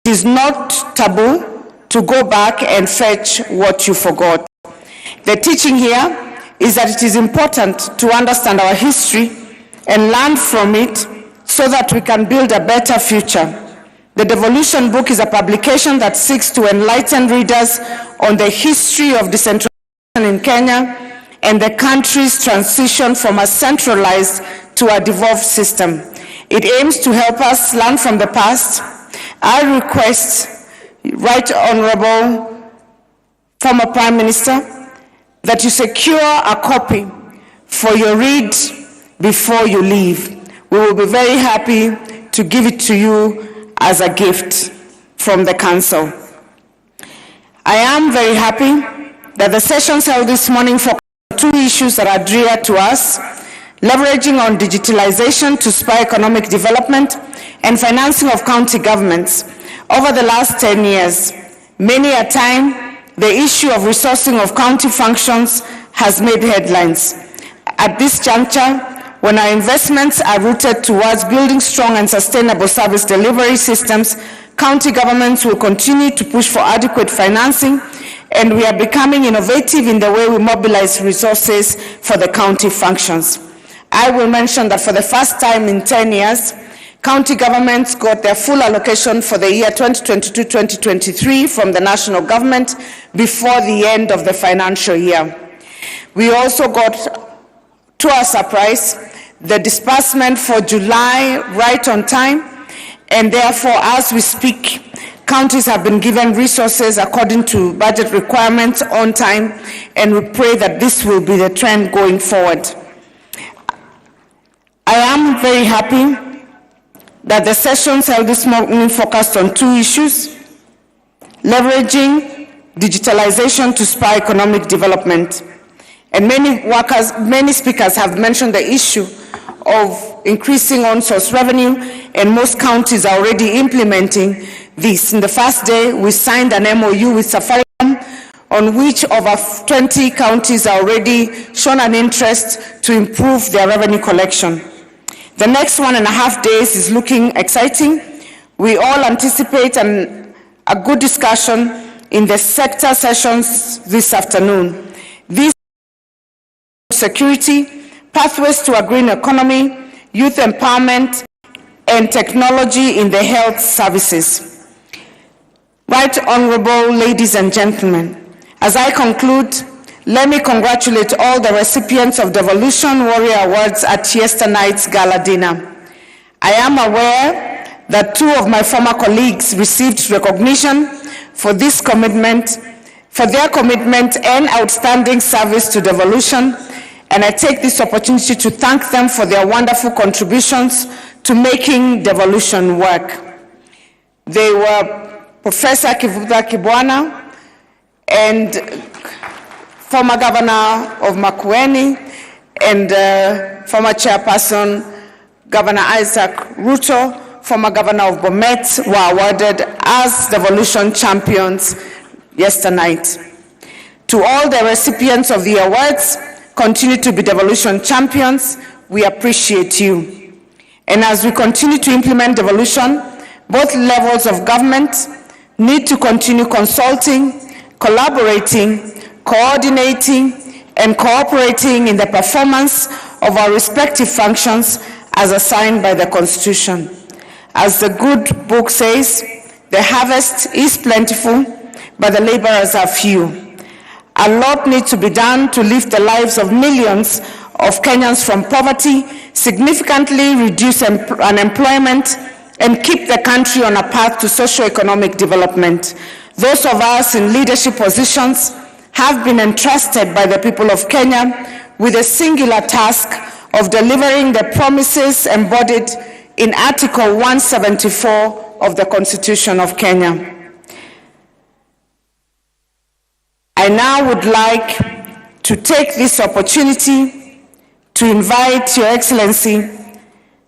it is not taboo to go back and fetch what you forgot. The teaching here is that it is important to understand our history and learn from it so that we can build a better future. The devolution book is a publication that seeks to enlighten readers on the history of decentralization in Kenya and the country's transition from a centralized to a devolved system. It aims to help us learn from the past. I request Right Honorable former Prime Minister that you secure a copy for your read before you leave. We will be very happy to give it to you as a gift from the Council. I am very happy that the sessions held this morning focus on 2 issues that are dear to us: leveraging on digitalization to spur economic development and financing of county governments. Over the last 10 years, many a time, the issue of resourcing of county functions has made headlines. At this juncture, when our investments are rooted towards building strong and sustainable service delivery systems, county governments will continue to push for adequate financing, and we are becoming innovative in the way we mobilize resources for the county functions. I will mention that for the first time in 10 years, county governments got their full allocation for the year 2022-2023 from the national government before the end of the financial year. We also got, to our surprise, the disbursement for July right on time, and therefore, as we speak, counties have been given resources according to budget requirements on time, and we pray that this will be the trend going forward. I am very happy that the sessions held this morning focused on 2 issues: leveraging digitalization to spur economic development. And many speakers have mentioned the issue of increasing on-source revenue, and most counties are already implementing this. In the first day, we signed an MOU with Safaricom, on which over 20 counties are already shown an interest to improve their revenue collection. The next 1.5 days is looking exciting. We all anticipate a good discussion in the sector sessions this afternoon. This security, pathways to a green economy, youth empowerment, and technology in the health services. Right Honorable ladies and gentlemen, as I conclude, let me congratulate all the recipients of the Devolution Warrior Awards at yesterday night's gala dinner. I am aware that 2 of my former colleagues received recognition for their commitment and outstanding service to devolution, and I take this opportunity to thank them for their wonderful contributions to making devolution work. They were Professor Kivuta Kibwana and former governor of Makueni and former chairperson Governor Isaac Ruto, former governor of Bomet, were awarded as devolution champions yesterday night. To all the recipients of the awards, continue to be devolution champions. We appreciate you. And as we continue to implement devolution, both levels of government need to continue consulting, collaborating, coordinating, and cooperating in the performance of our respective functions as assigned by the Constitution. As the good book says, the harvest is plentiful, but the laborers are few. A lot needs to be done to lift the lives of millions of Kenyans from poverty, significantly reduce unemployment, and keep the country on a path to socio-economic development. Those of us in leadership positions have been entrusted by the people of Kenya with a singular task of delivering the promises embodied in Article 174 of the Constitution of Kenya. I now would like to take this opportunity to invite Your Excellency,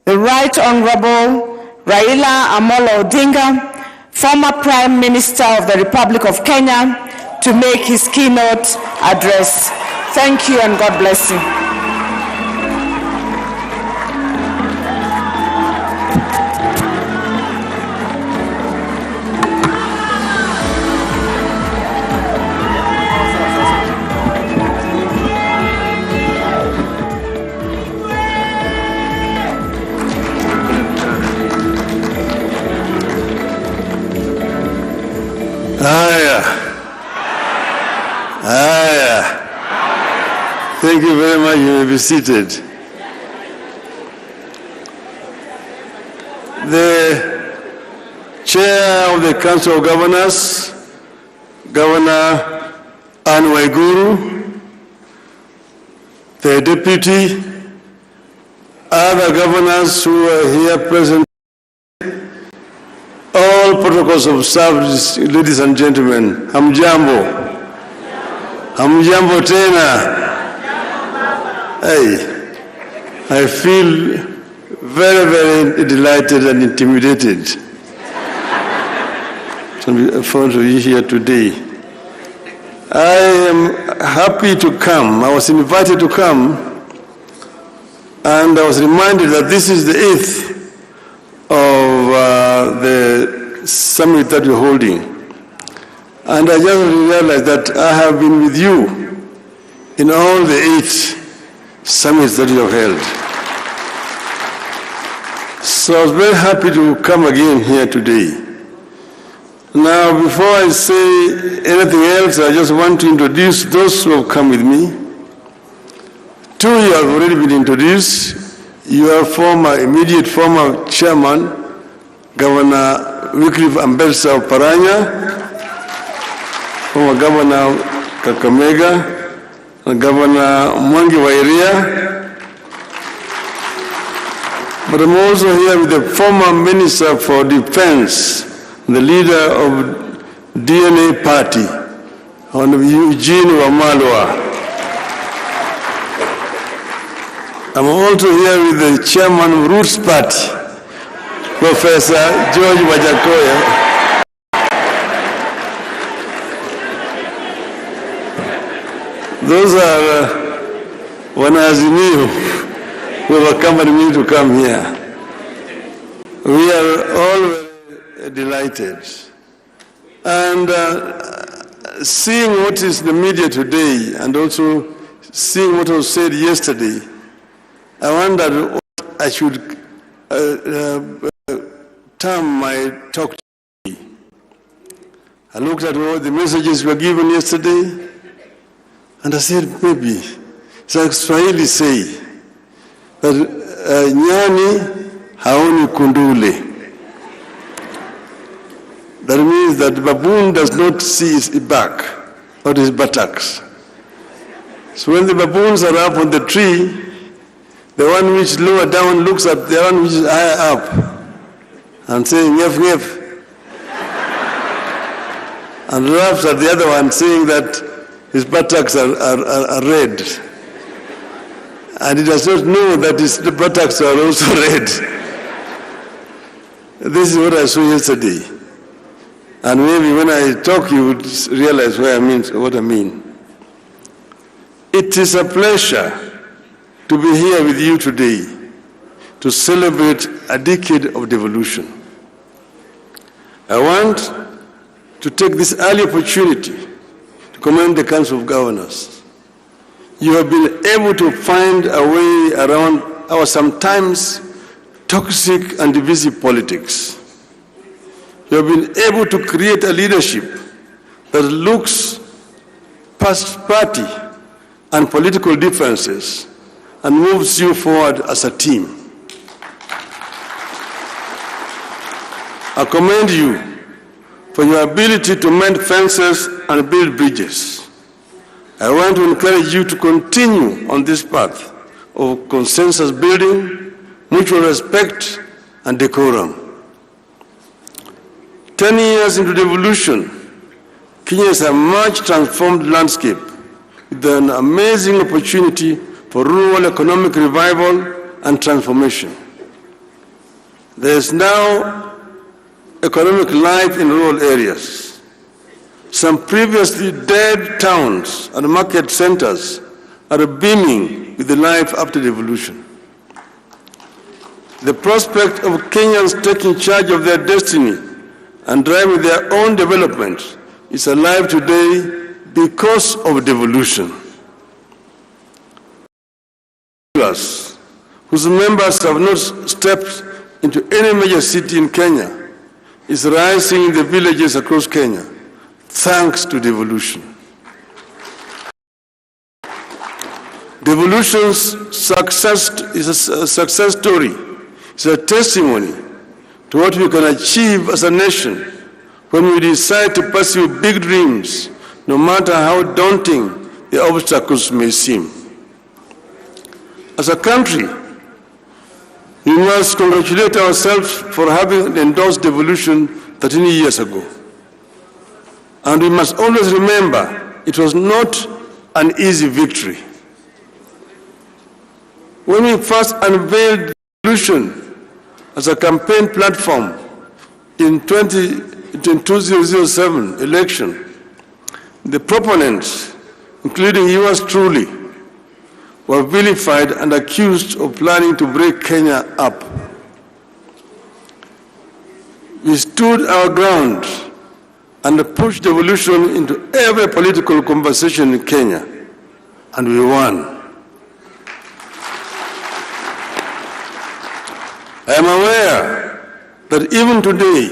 the Right Honorable Raila Odinga, former Prime Minister of the Republic of Kenya, to make his keynote address. Thank you and God bless you. Thank you very much. You may be seated. The Chair of the Council of Governors, Governor Anne Waiguru, the Deputy, other governors who are here present, all protocols of service, ladies and gentlemen, hamjambo. Hamjambo tena. Hey, I feel very, very delighted and intimidated to be in front of you here today. I am happy to come. I was invited to come, and I was reminded that this is the 8th of the summit that we're holding. And I just realized that I have been with you in all the 8 summits that you have held. So I was very happy to come again here today. Now, before I say anything else, I just want to introduce those who have come with me. 2 you have already been introduced. Your immediate former chairman, Governor Wycliffe Ambassador of Paranya, former Governor Kakamega, Governor Mwangi Wairia, but I'm also here with the former Minister for Defense, the leader of DNA Party, Honorable Eugene Wamalwa. I'm also here with the chairman of Roots Party, Professor George Wajakoya. Those are Wanazimio who have accompanied me to come here. We are all very delighted. And seeing what is in the media today and also seeing what was said yesterday, I wondered what I should term my talk to be. I looked at all the messages were given yesterday, and I said, maybe, it's like Swahili say, that nyani haoni kundule. That means that the baboon does not see his back or his buttocks. So when the baboons are up on the tree, the one which is lower down looks at the one which is higher up and saying, "Nyef, nyef," and laughs at the other one, saying that his buttocks are red. And he does not know that the buttocks are also red. This is what I saw yesterday. And maybe when I talk, you would realize what I mean. It is a pleasure to be here with you today to celebrate a decade of devolution. I want to take this early opportunity to commend the Council of Governors. You have been able to find a way around our sometimes toxic and divisive politics. You have been able to create a leadership that looks past party and political differences and moves you forward as a team. I commend you for your ability to mend fences and build bridges. I want to encourage you to continue on this path of consensus building, mutual respect, and decorum. 10 years into devolution, Kenya is a much transformed landscape with an amazing opportunity for rural economic revival and transformation. There is now economic life in rural areas. Some previously dead towns and market centers are beaming with the life after devolution. The prospect of Kenyans taking charge of their destiny and driving their own development is alive today because of devolution. Whose members have not stepped into any major city in Kenya is rising in the villages across Kenya, thanks to devolution. Devolution's success is a success story. It's a testimony to what we can achieve as a nation when we decide to pursue big dreams, no matter how daunting the obstacles may seem. As a country, we must congratulate ourselves for having endorsed devolution 13 years ago. And we must always remember it was not an easy victory. When we first unveiled devolution as a campaign platform in 2007 election, the proponents, including yours truly, were vilified and accused of planning to break Kenya up. We stood our ground and pushed devolution into every political conversation in Kenya, and we won. I am aware that even today,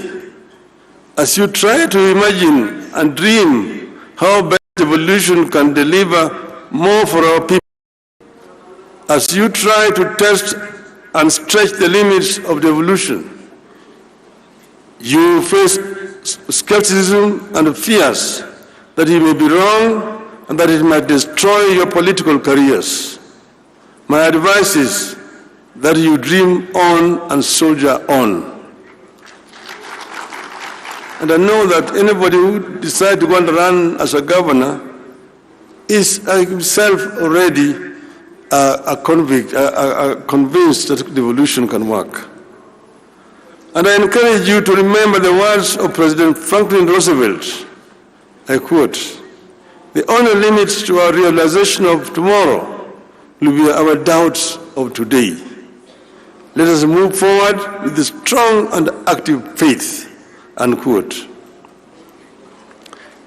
as you try to imagine and dream how best devolution can deliver more for our people, as you try to test and stretch the limits of devolution, you face skepticism and fears that you may be wrong and that it might destroy your political careers. My advice is that you dream on and soldier on. And I know that anybody who decides to go and run as a governor is himself already are convinced that devolution can work. And I encourage you to remember the words of President Franklin Roosevelt. I quote, "The only limit to our realization of tomorrow will be our doubts of today. Let us move forward with a strong and active faith," unquote.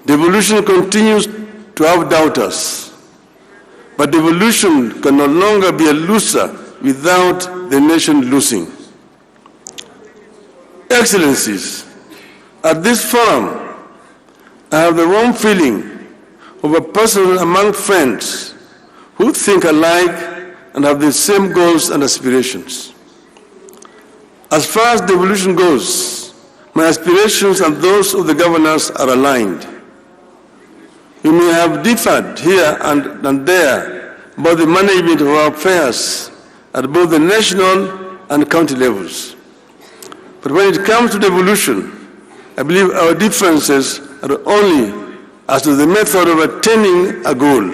Devolution continues to have doubters, but devolution can no longer be a loser without the nation losing. Excellencies, at this forum, I have the warm feeling of a person among friends who think alike and have the same goals and aspirations. As far as devolution goes, my aspirations and those of the governors are aligned. We may have differed here and there about the management of our affairs at both the national and county levels. But when it comes to devolution, I believe our differences are only as to the method of attaining a goal.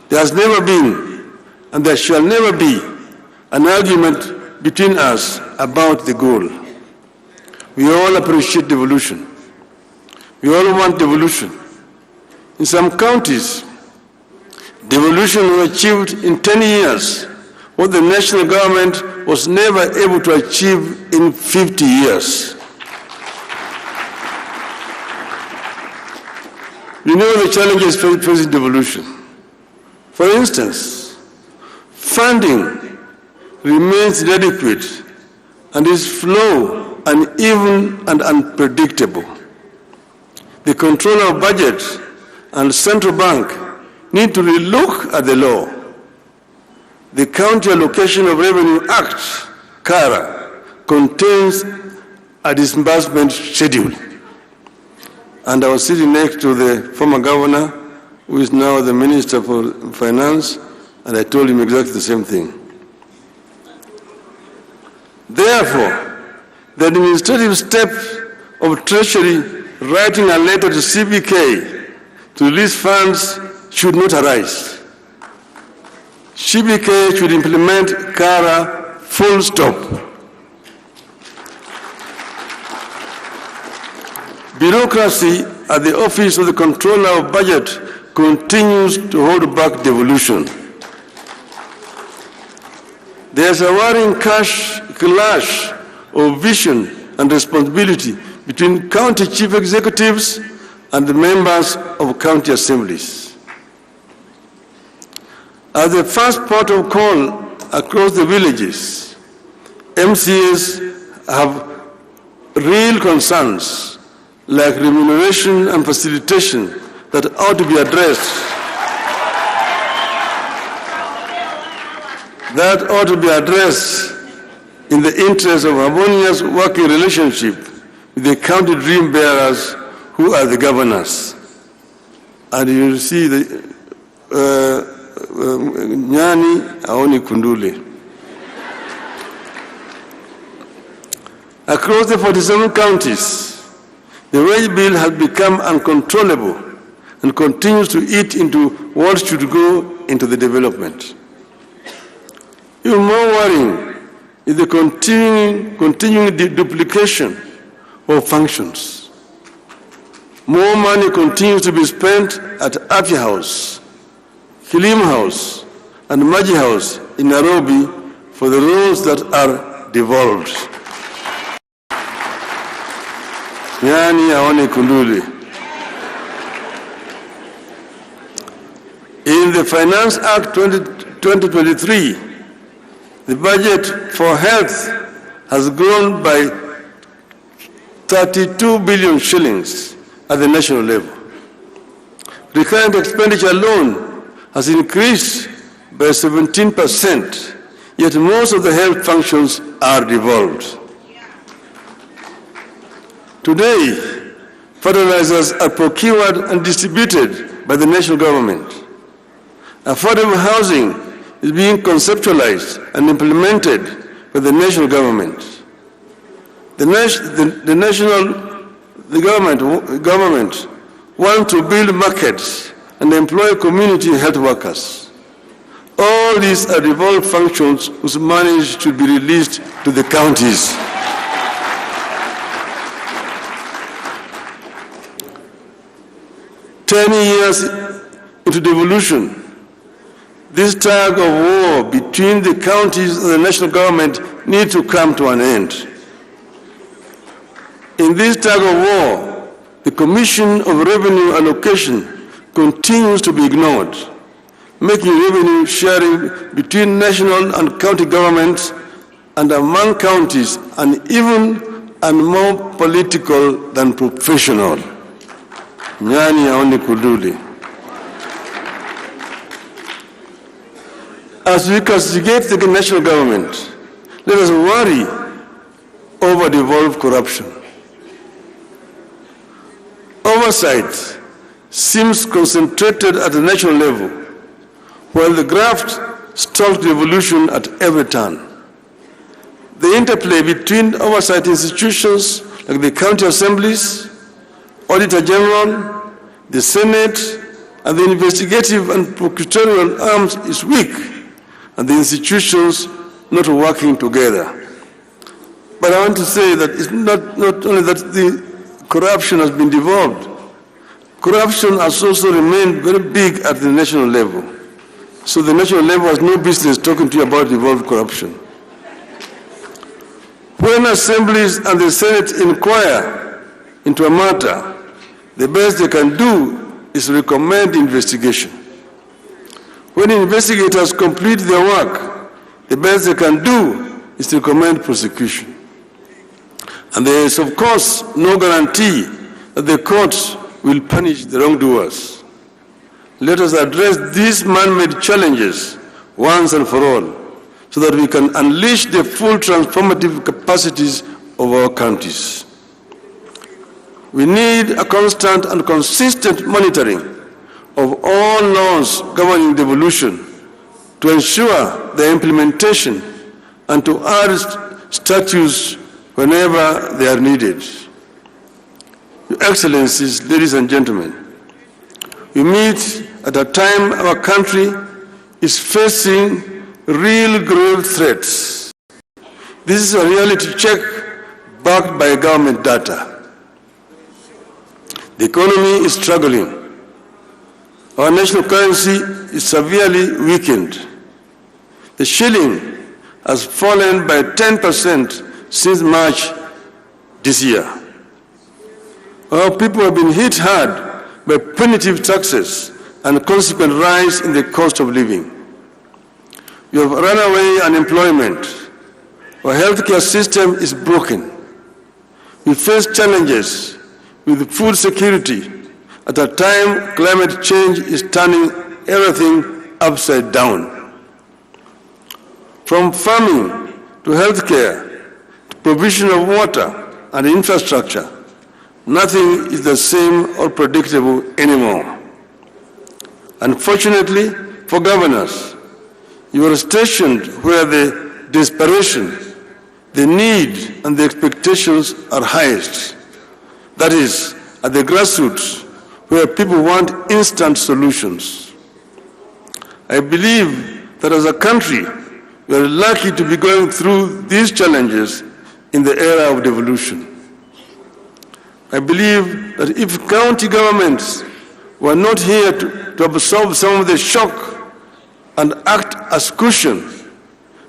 There has never been, and there shall never be, an argument between us about the goal. We all appreciate devolution. We all want devolution. In some counties, devolution was achieved in 10 years, what the national government was never able to achieve in 50 years. We know the challenges facing devolution. For instance, funding remains inadequate and its flow uneven and unpredictable. The controller of budget and central bank need to relook at the law. The County Allocation of Revenue Act, CARA, contains a disbursement schedule. And I was sitting next to the former governor, who is now the Minister for Finance, and I told him exactly the same thing. Therefore, the administrative step of Treasury writing a letter to CBK to release funds should not arise. CBK should implement CARA full stop. Bureaucracy at the Office of the Controller of Budget continues to hold back devolution. There's a worrying clash of vision and responsibility between county chief executives and the members of county assemblies. As the first port of call across the villages, MCAs have real concerns like remuneration and facilitation that ought to be addressed. That ought to be addressed in the interest of harmonious working relationship with the county dream bearers who are the governors. And you see the Nyani Aoni Kundule. Across the 47 counties, the wage bill has become uncontrollable and continues to eat into what should go into the development. Even more worrying is the continuing duplication of functions. More money continues to be spent at Afya House, Kilim House, and Maji House in Nairobi for the roles that are devolved. Yani aone kunduli. In the Finance Act 2023, the budget for health has grown by 32 billion shillings at the national level. Recurrent expenditure alone has increased by 17%, yet most of the health functions are devolved. Today, fertilizers are procured and distributed by the national government. Affordable housing is being conceptualized and implemented by the national government. The government wants to build markets and employ community health workers. All all these are devolved functions whose money should be released to the counties. "10 years into devolution, this tug of war between the counties and the national government needs to come to an end. In this tug of war, the Commission of Revenue Allocation continues to be ignored, making revenue sharing between national and county governments and among counties uneven and more political than professional." Nyani aone kuduli. As we castigate the national government, let us worry over devolved corruption. Oversight seems concentrated at the national level, while the graft stalks devolution at every turn. The interplay between oversight institutions like the county assemblies, Auditor General, the Senate, and the investigative and prosecutorial arms is weak, and the institutions not working together. But I want to say that it's not only that the corruption has been devolved, corruption has also remained very big at the national level. So the national level has no business talking to you about devolved corruption. When assemblies and the Senate inquire into a matter, the best they can do is recommend investigation. When investigators complete their work, the best they can do is to recommend prosecution. And there is, of course, no guarantee that the courts will punish the wrongdoers. Let us address these man-made challenges once and for all, so that we can unleash the full transformative capacities of our counties. We need a constant and consistent monitoring of all laws governing devolution to ensure their implementation and to add statutes whenever they are needed. Your Excellencies, ladies and gentlemen, we meet at a time our country is facing real grave threats. This is a reality check backed by government data. The economy is struggling. Our national currency is severely weakened. The shilling has fallen by 10% since March this year. Our people have been hit hard by punitive taxes and consequent rise in the cost of living. We have runaway unemployment. Our healthcare system is broken. We face challenges with food security at a time climate change is turning everything upside down. From farming to healthcare to provision of water and infrastructure, nothing is the same or predictable anymore. Unfortunately for governors, you are stationed where the desperation, the need, and the expectations are highest. That is, at the grassroots, where people want instant solutions. I believe that as a country, we are lucky to be going through these challenges in the era of devolution. I believe that if county governments were not here to absorb some of the shock and act as cushion,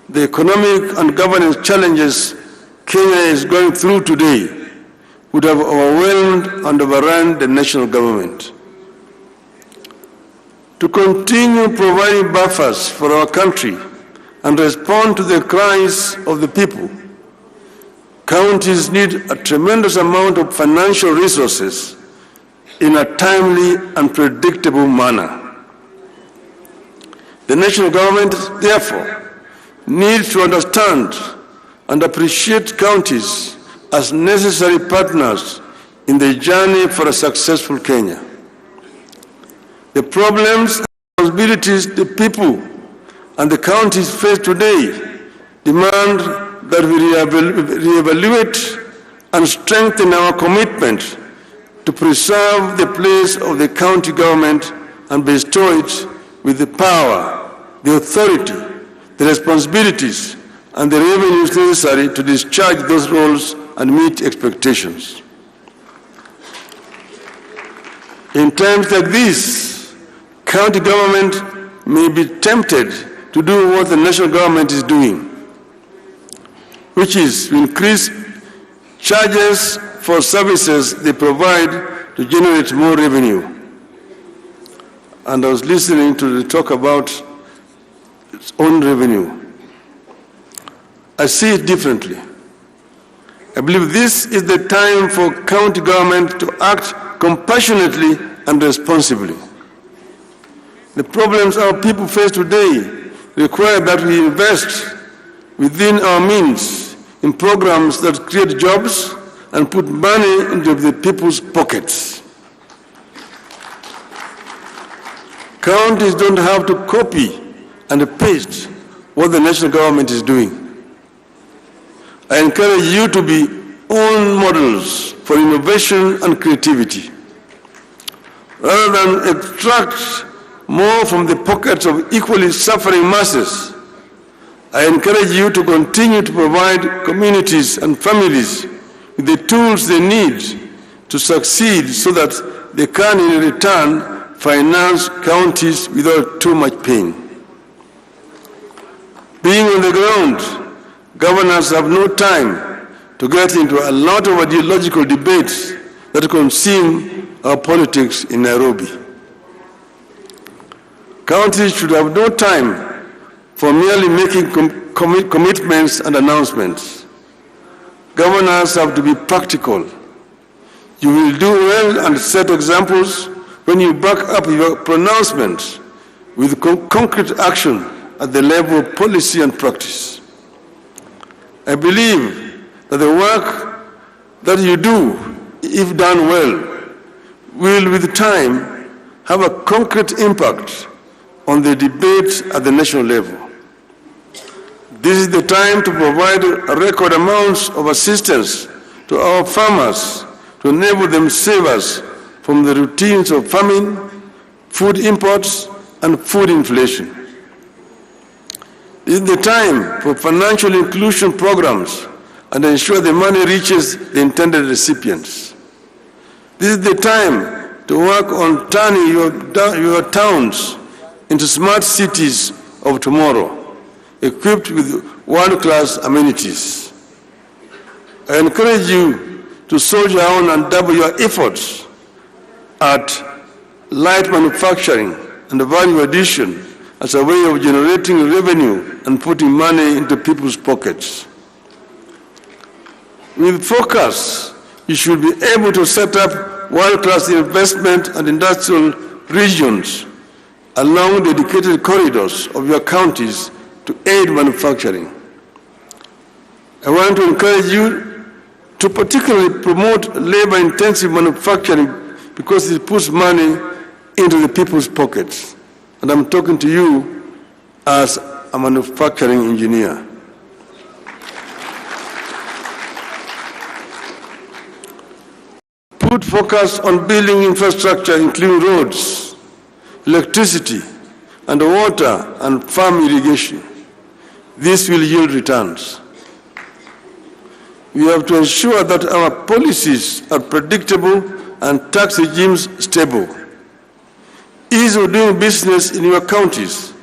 the economic and governance challenges Kenya is going through today would have overwhelmed and overrun the national government. To continue providing buffers for our country and respond to the cries of the people, counties need a tremendous amount of financial resources in a timely and predictable manner. The national government, therefore, needs to understand and appreciate counties as necessary partners in the journey for a successful Kenya. The problems and responsibilities the people and the counties face today demand that we reevaluate and strengthen our commitment to preserve the place of the county government and bestow it with the power, the authority, the responsibilities, and the revenues necessary to discharge those roles and meet expectations. In times like this, county government may be tempted to do what the national government is doing, which is to increase charges for services they provide to generate more revenue. And I was listening to the talk about its own revenue. I see it differently. I believe this is the time for county government to act compassionately and responsibly. The problems our people face today require that we invest within our means in programs that create jobs and put money into the people's pockets. Counties don't have to copy and paste what the national government is doing. I encourage you to be own models for innovation and creativity. Rather than extract more from the pockets of equally suffering masses, I encourage you to continue to provide communities and families with the tools they need to succeed so that they can in return finance counties without too much pain. Being on the ground, governors have no time to get into a lot of ideological debates that consume our politics in Nairobi. Counties should have no time for merely making commitments and announcements. Governors have to be practical. You will do well and set examples when you back up your pronouncements with concrete action at the level of policy and practice. I believe that the work that you do, if done well, will with time have a concrete impact on the debate at the national level. This is the time to provide record amounts of assistance to our farmers to enable them save us from the routines of famine, food imports, and food inflation. This is the time for financial inclusion programs and ensure the money reaches the intended recipients. This is the time to work on turning your towns into smart cities of tomorrow, equipped with world-class amenities. I encourage you to soldier on and double your efforts at light manufacturing and value addition as a way of generating revenue and putting money into people's pockets. With focus, you should be able to set up world-class investment and industrial regions along dedicated corridors of your counties to aid manufacturing. I want to encourage you to particularly promote labor-intensive manufacturing because it puts money into the people's pockets. And I'm talking to you as a manufacturing engineer. Put focus on building infrastructure, including roads, electricity, and water and farm irrigation. This will yield returns. We have to ensure that our policies are predictable and tax regimes stable. Ease of doing business in your counties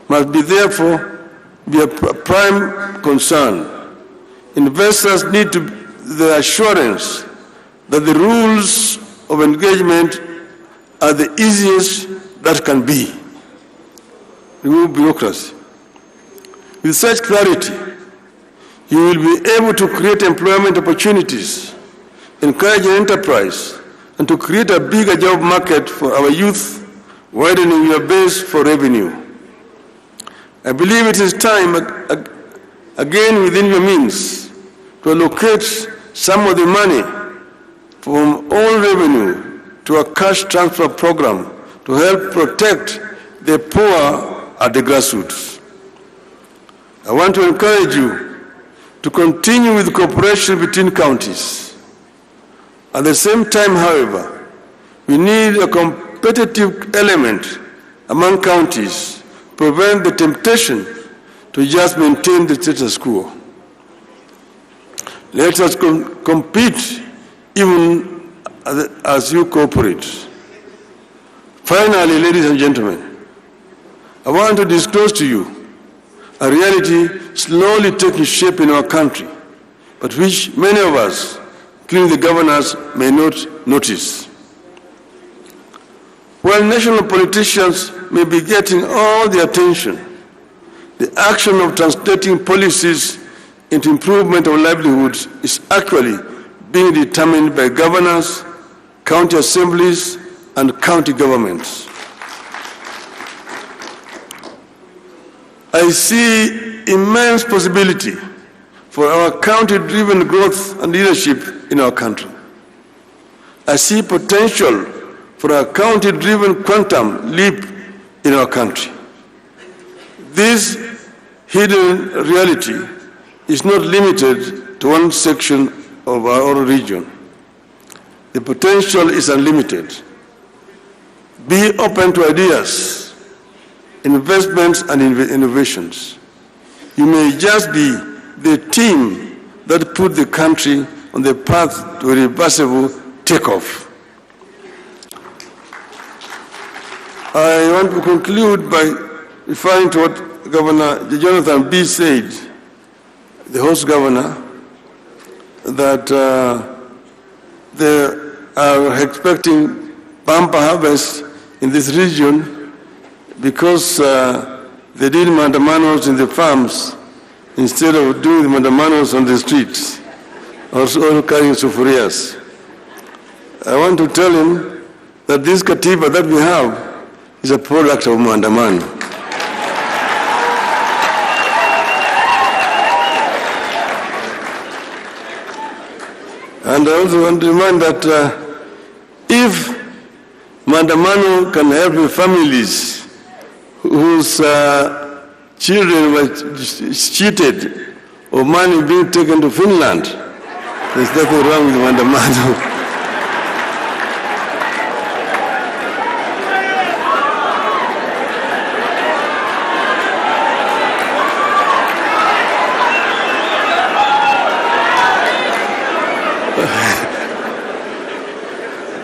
must be therefore be a prime concern. Investors need the assurance that the rules of engagement are the easiest that can be. Remove bureaucracy. With such clarity, you will be able to create employment opportunities, encourage enterprise, and to create a bigger job market for our youth, widening your base for revenue. I believe it is time, again within your means, to allocate some of the money from all revenue to a cash transfer program to help protect the poor at the grassroots. I want to encourage you to continue with cooperation between counties. At the same time, however, we need a competitive element among counties, prevent the temptation to just maintain the status quo. Let us compete even as you cooperate. Finally, ladies and gentlemen, I want to disclose to you a reality slowly taking shape in our country, but which many of us, including the governors, may not notice. While national politicians may be getting all the attention, the action of translating policies into improvement of livelihoods is actually being determined by governors, county assemblies, and county governments. I see immense possibility for our county-driven growth and leadership in our country. I see potential for a county-driven quantum leap in our country. This hidden reality is not limited to one section of our region. The potential is unlimited. Be open to ideas, investments, and innovations. You may just be the team that put the country on the path to a reversible takeoff. I want to conclude by referring to what Governor Jonathan B. said, the host governor, that they are expecting bumper harvest in this region because they did mandamanos in the farms instead of doing the mandamanos on the streets, also carrying sufurias. I want to tell him that this katiba that we have is a product of mandamano. And I also want to remind that if mandamano can help families whose children were cheated or money being taken to Finland, there's nothing wrong with mandamano.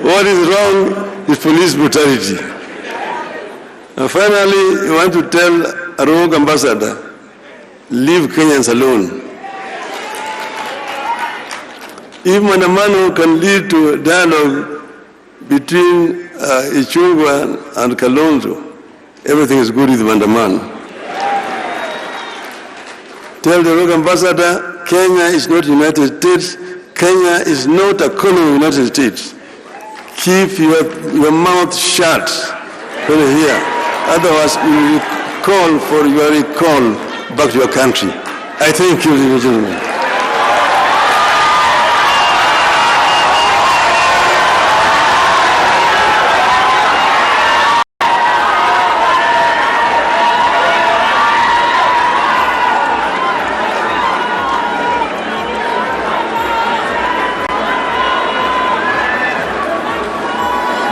What is wrong is police brutality. And finally, I want to tell a rogue ambassador, leave Kenyans alone. If mandamano can lead to a dialogue between Ichungwa and Kalonzo, everything is good with mandamano. Tell the rogue ambassador, Kenya is not United States. Kenya is not a colony of the United States. Keep your mouth shut when you're here. Otherwise, you will call for your recall back to your country. I thank you, ladies and gentlemen.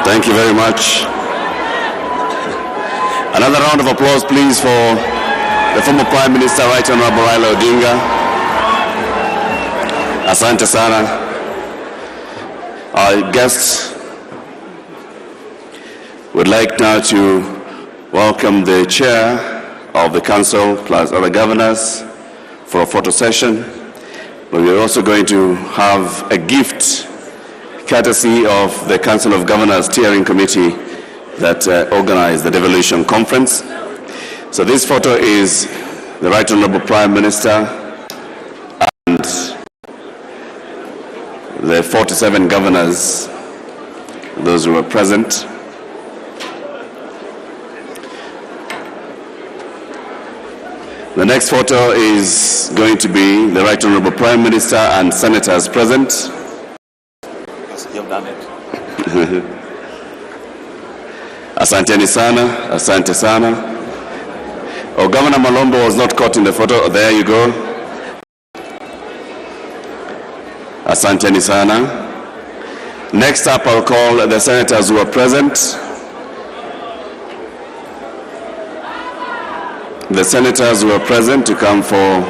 Thank you very much. Another round of applause, please, for the former Prime Minister, Right Honorable Raila Odinga. Asante sana. Our guests would like now to welcome the chair of the council plus other governors for a photo session. But we're also going to have a gift courtesy of the Council of Governors Steering Committee that organized the devolution conference. So this photo is the Right Honorable Prime Minister and the 47 governors, those who were present. The next photo is going to be the Right Honorable Prime Minister and senators present. You've done it. Asanteni sana, asante sana. Oh, Governor Malombo was not caught in the photo. There you go. Asanteni sana. Next up, I'll call the senators who are present. the senators who are present to come for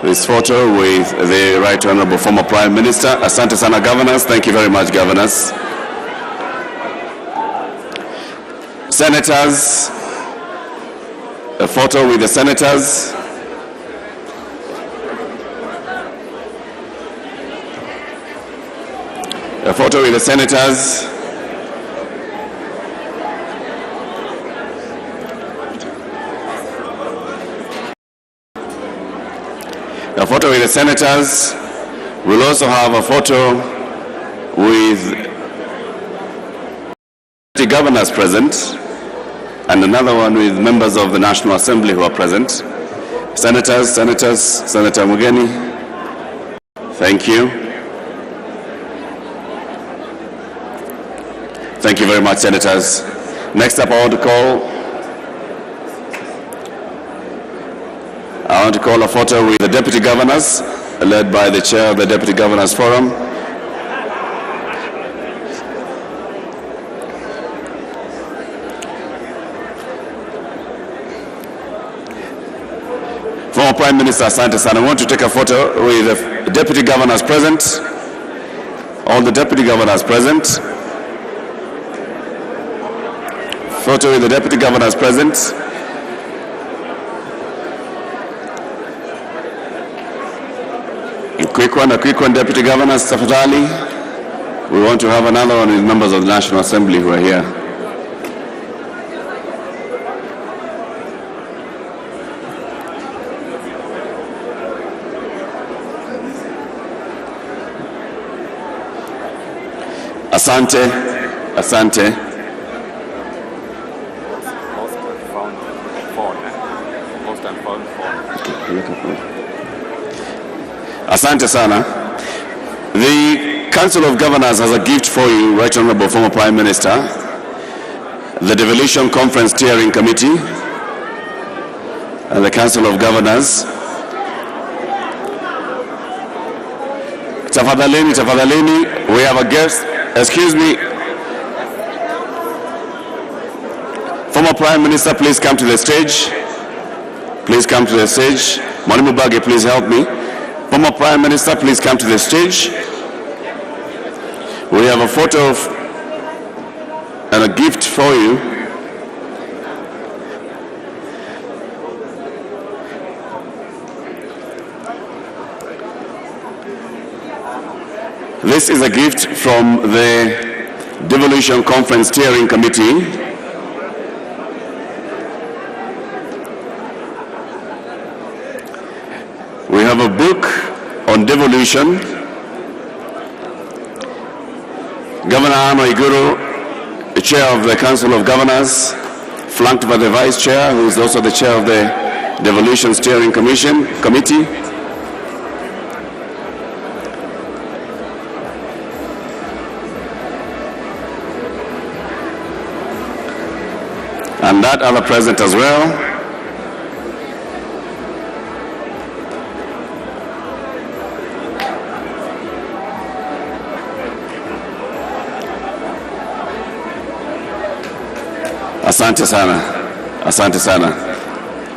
this photo with the Right Honorable former Prime Minister. Asante sana, governors. Thank you very much, governors. Senators, a photo with the senators. A photo with the senators. A photo with the senators. We'll also have a photo with the governors present and another one with members of the National Assembly who are present. Senators, Senator Mugeni. Thank you. Thank you very much, senators. Next up, I want to call a photo with the deputy governors, led by the chair of the Deputy Governors Forum. Former Prime Minister Asante Sana, I want to take a photo with the deputy governors present. All the deputy governors present. Photo with the deputy governors present. A quick one, deputy governors, tafadhali. We want to have another one with members of the National Assembly who are here. Asante. Asante sana. The Council of Governors has a gift for you, Right Honorable former Prime Minister. The Devolution Conference Steering Committee and the Council of Governors. Tafadhalini, we have a guest. Excuse me. Former Prime Minister, please come to the stage. Please come to the stage. Mwalimu Bage, please help me. Former Prime Minister, please come to the stage. We have a photo and a gift for you. This is a gift from the Devolution Conference Steering Committee. We have a book on devolution. Governor Anno Iguru, the chair of the Council of Governors, flanked by the vice chair, who is also the chair of the Devolution Steering Committee. And that other present as well. Asante sana.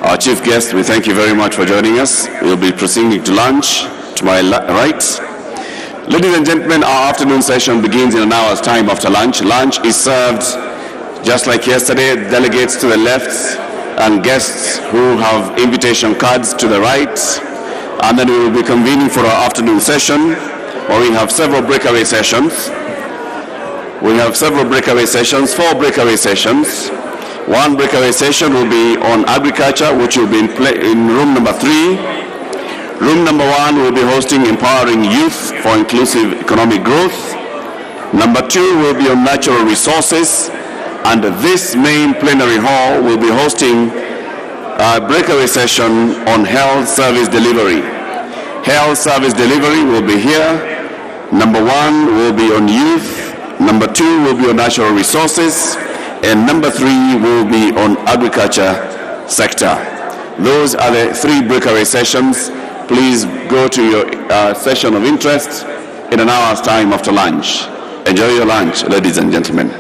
Our chief guest, we thank you very much for joining us. We'll be proceeding to lunch to my right. Ladies and gentlemen, our afternoon session begins in an hour's time after lunch. Lunch is served just like yesterday, delegates to the left and guests who have invitation cards to the right. And then we will be convening for our afternoon session, where we have several breakaway sessions. We have several breakaway sessions, 4 breakaway sessions. One breakaway session will be on agriculture, which will be in room number 3. Room number 1 will be hosting empowering youth for inclusive economic growth. Number 2 will be on natural resources. And this main plenary hall will be hosting a breakaway session on health service delivery. Health service delivery will be here. Number 1 will be on youth. Number 2 will be on natural resources, and number 3 will be on agriculture sector. Those are the 3 breakaway sessions. Please go to your session of interest in an hour's time after lunch. Enjoy your lunch, ladies and gentlemen.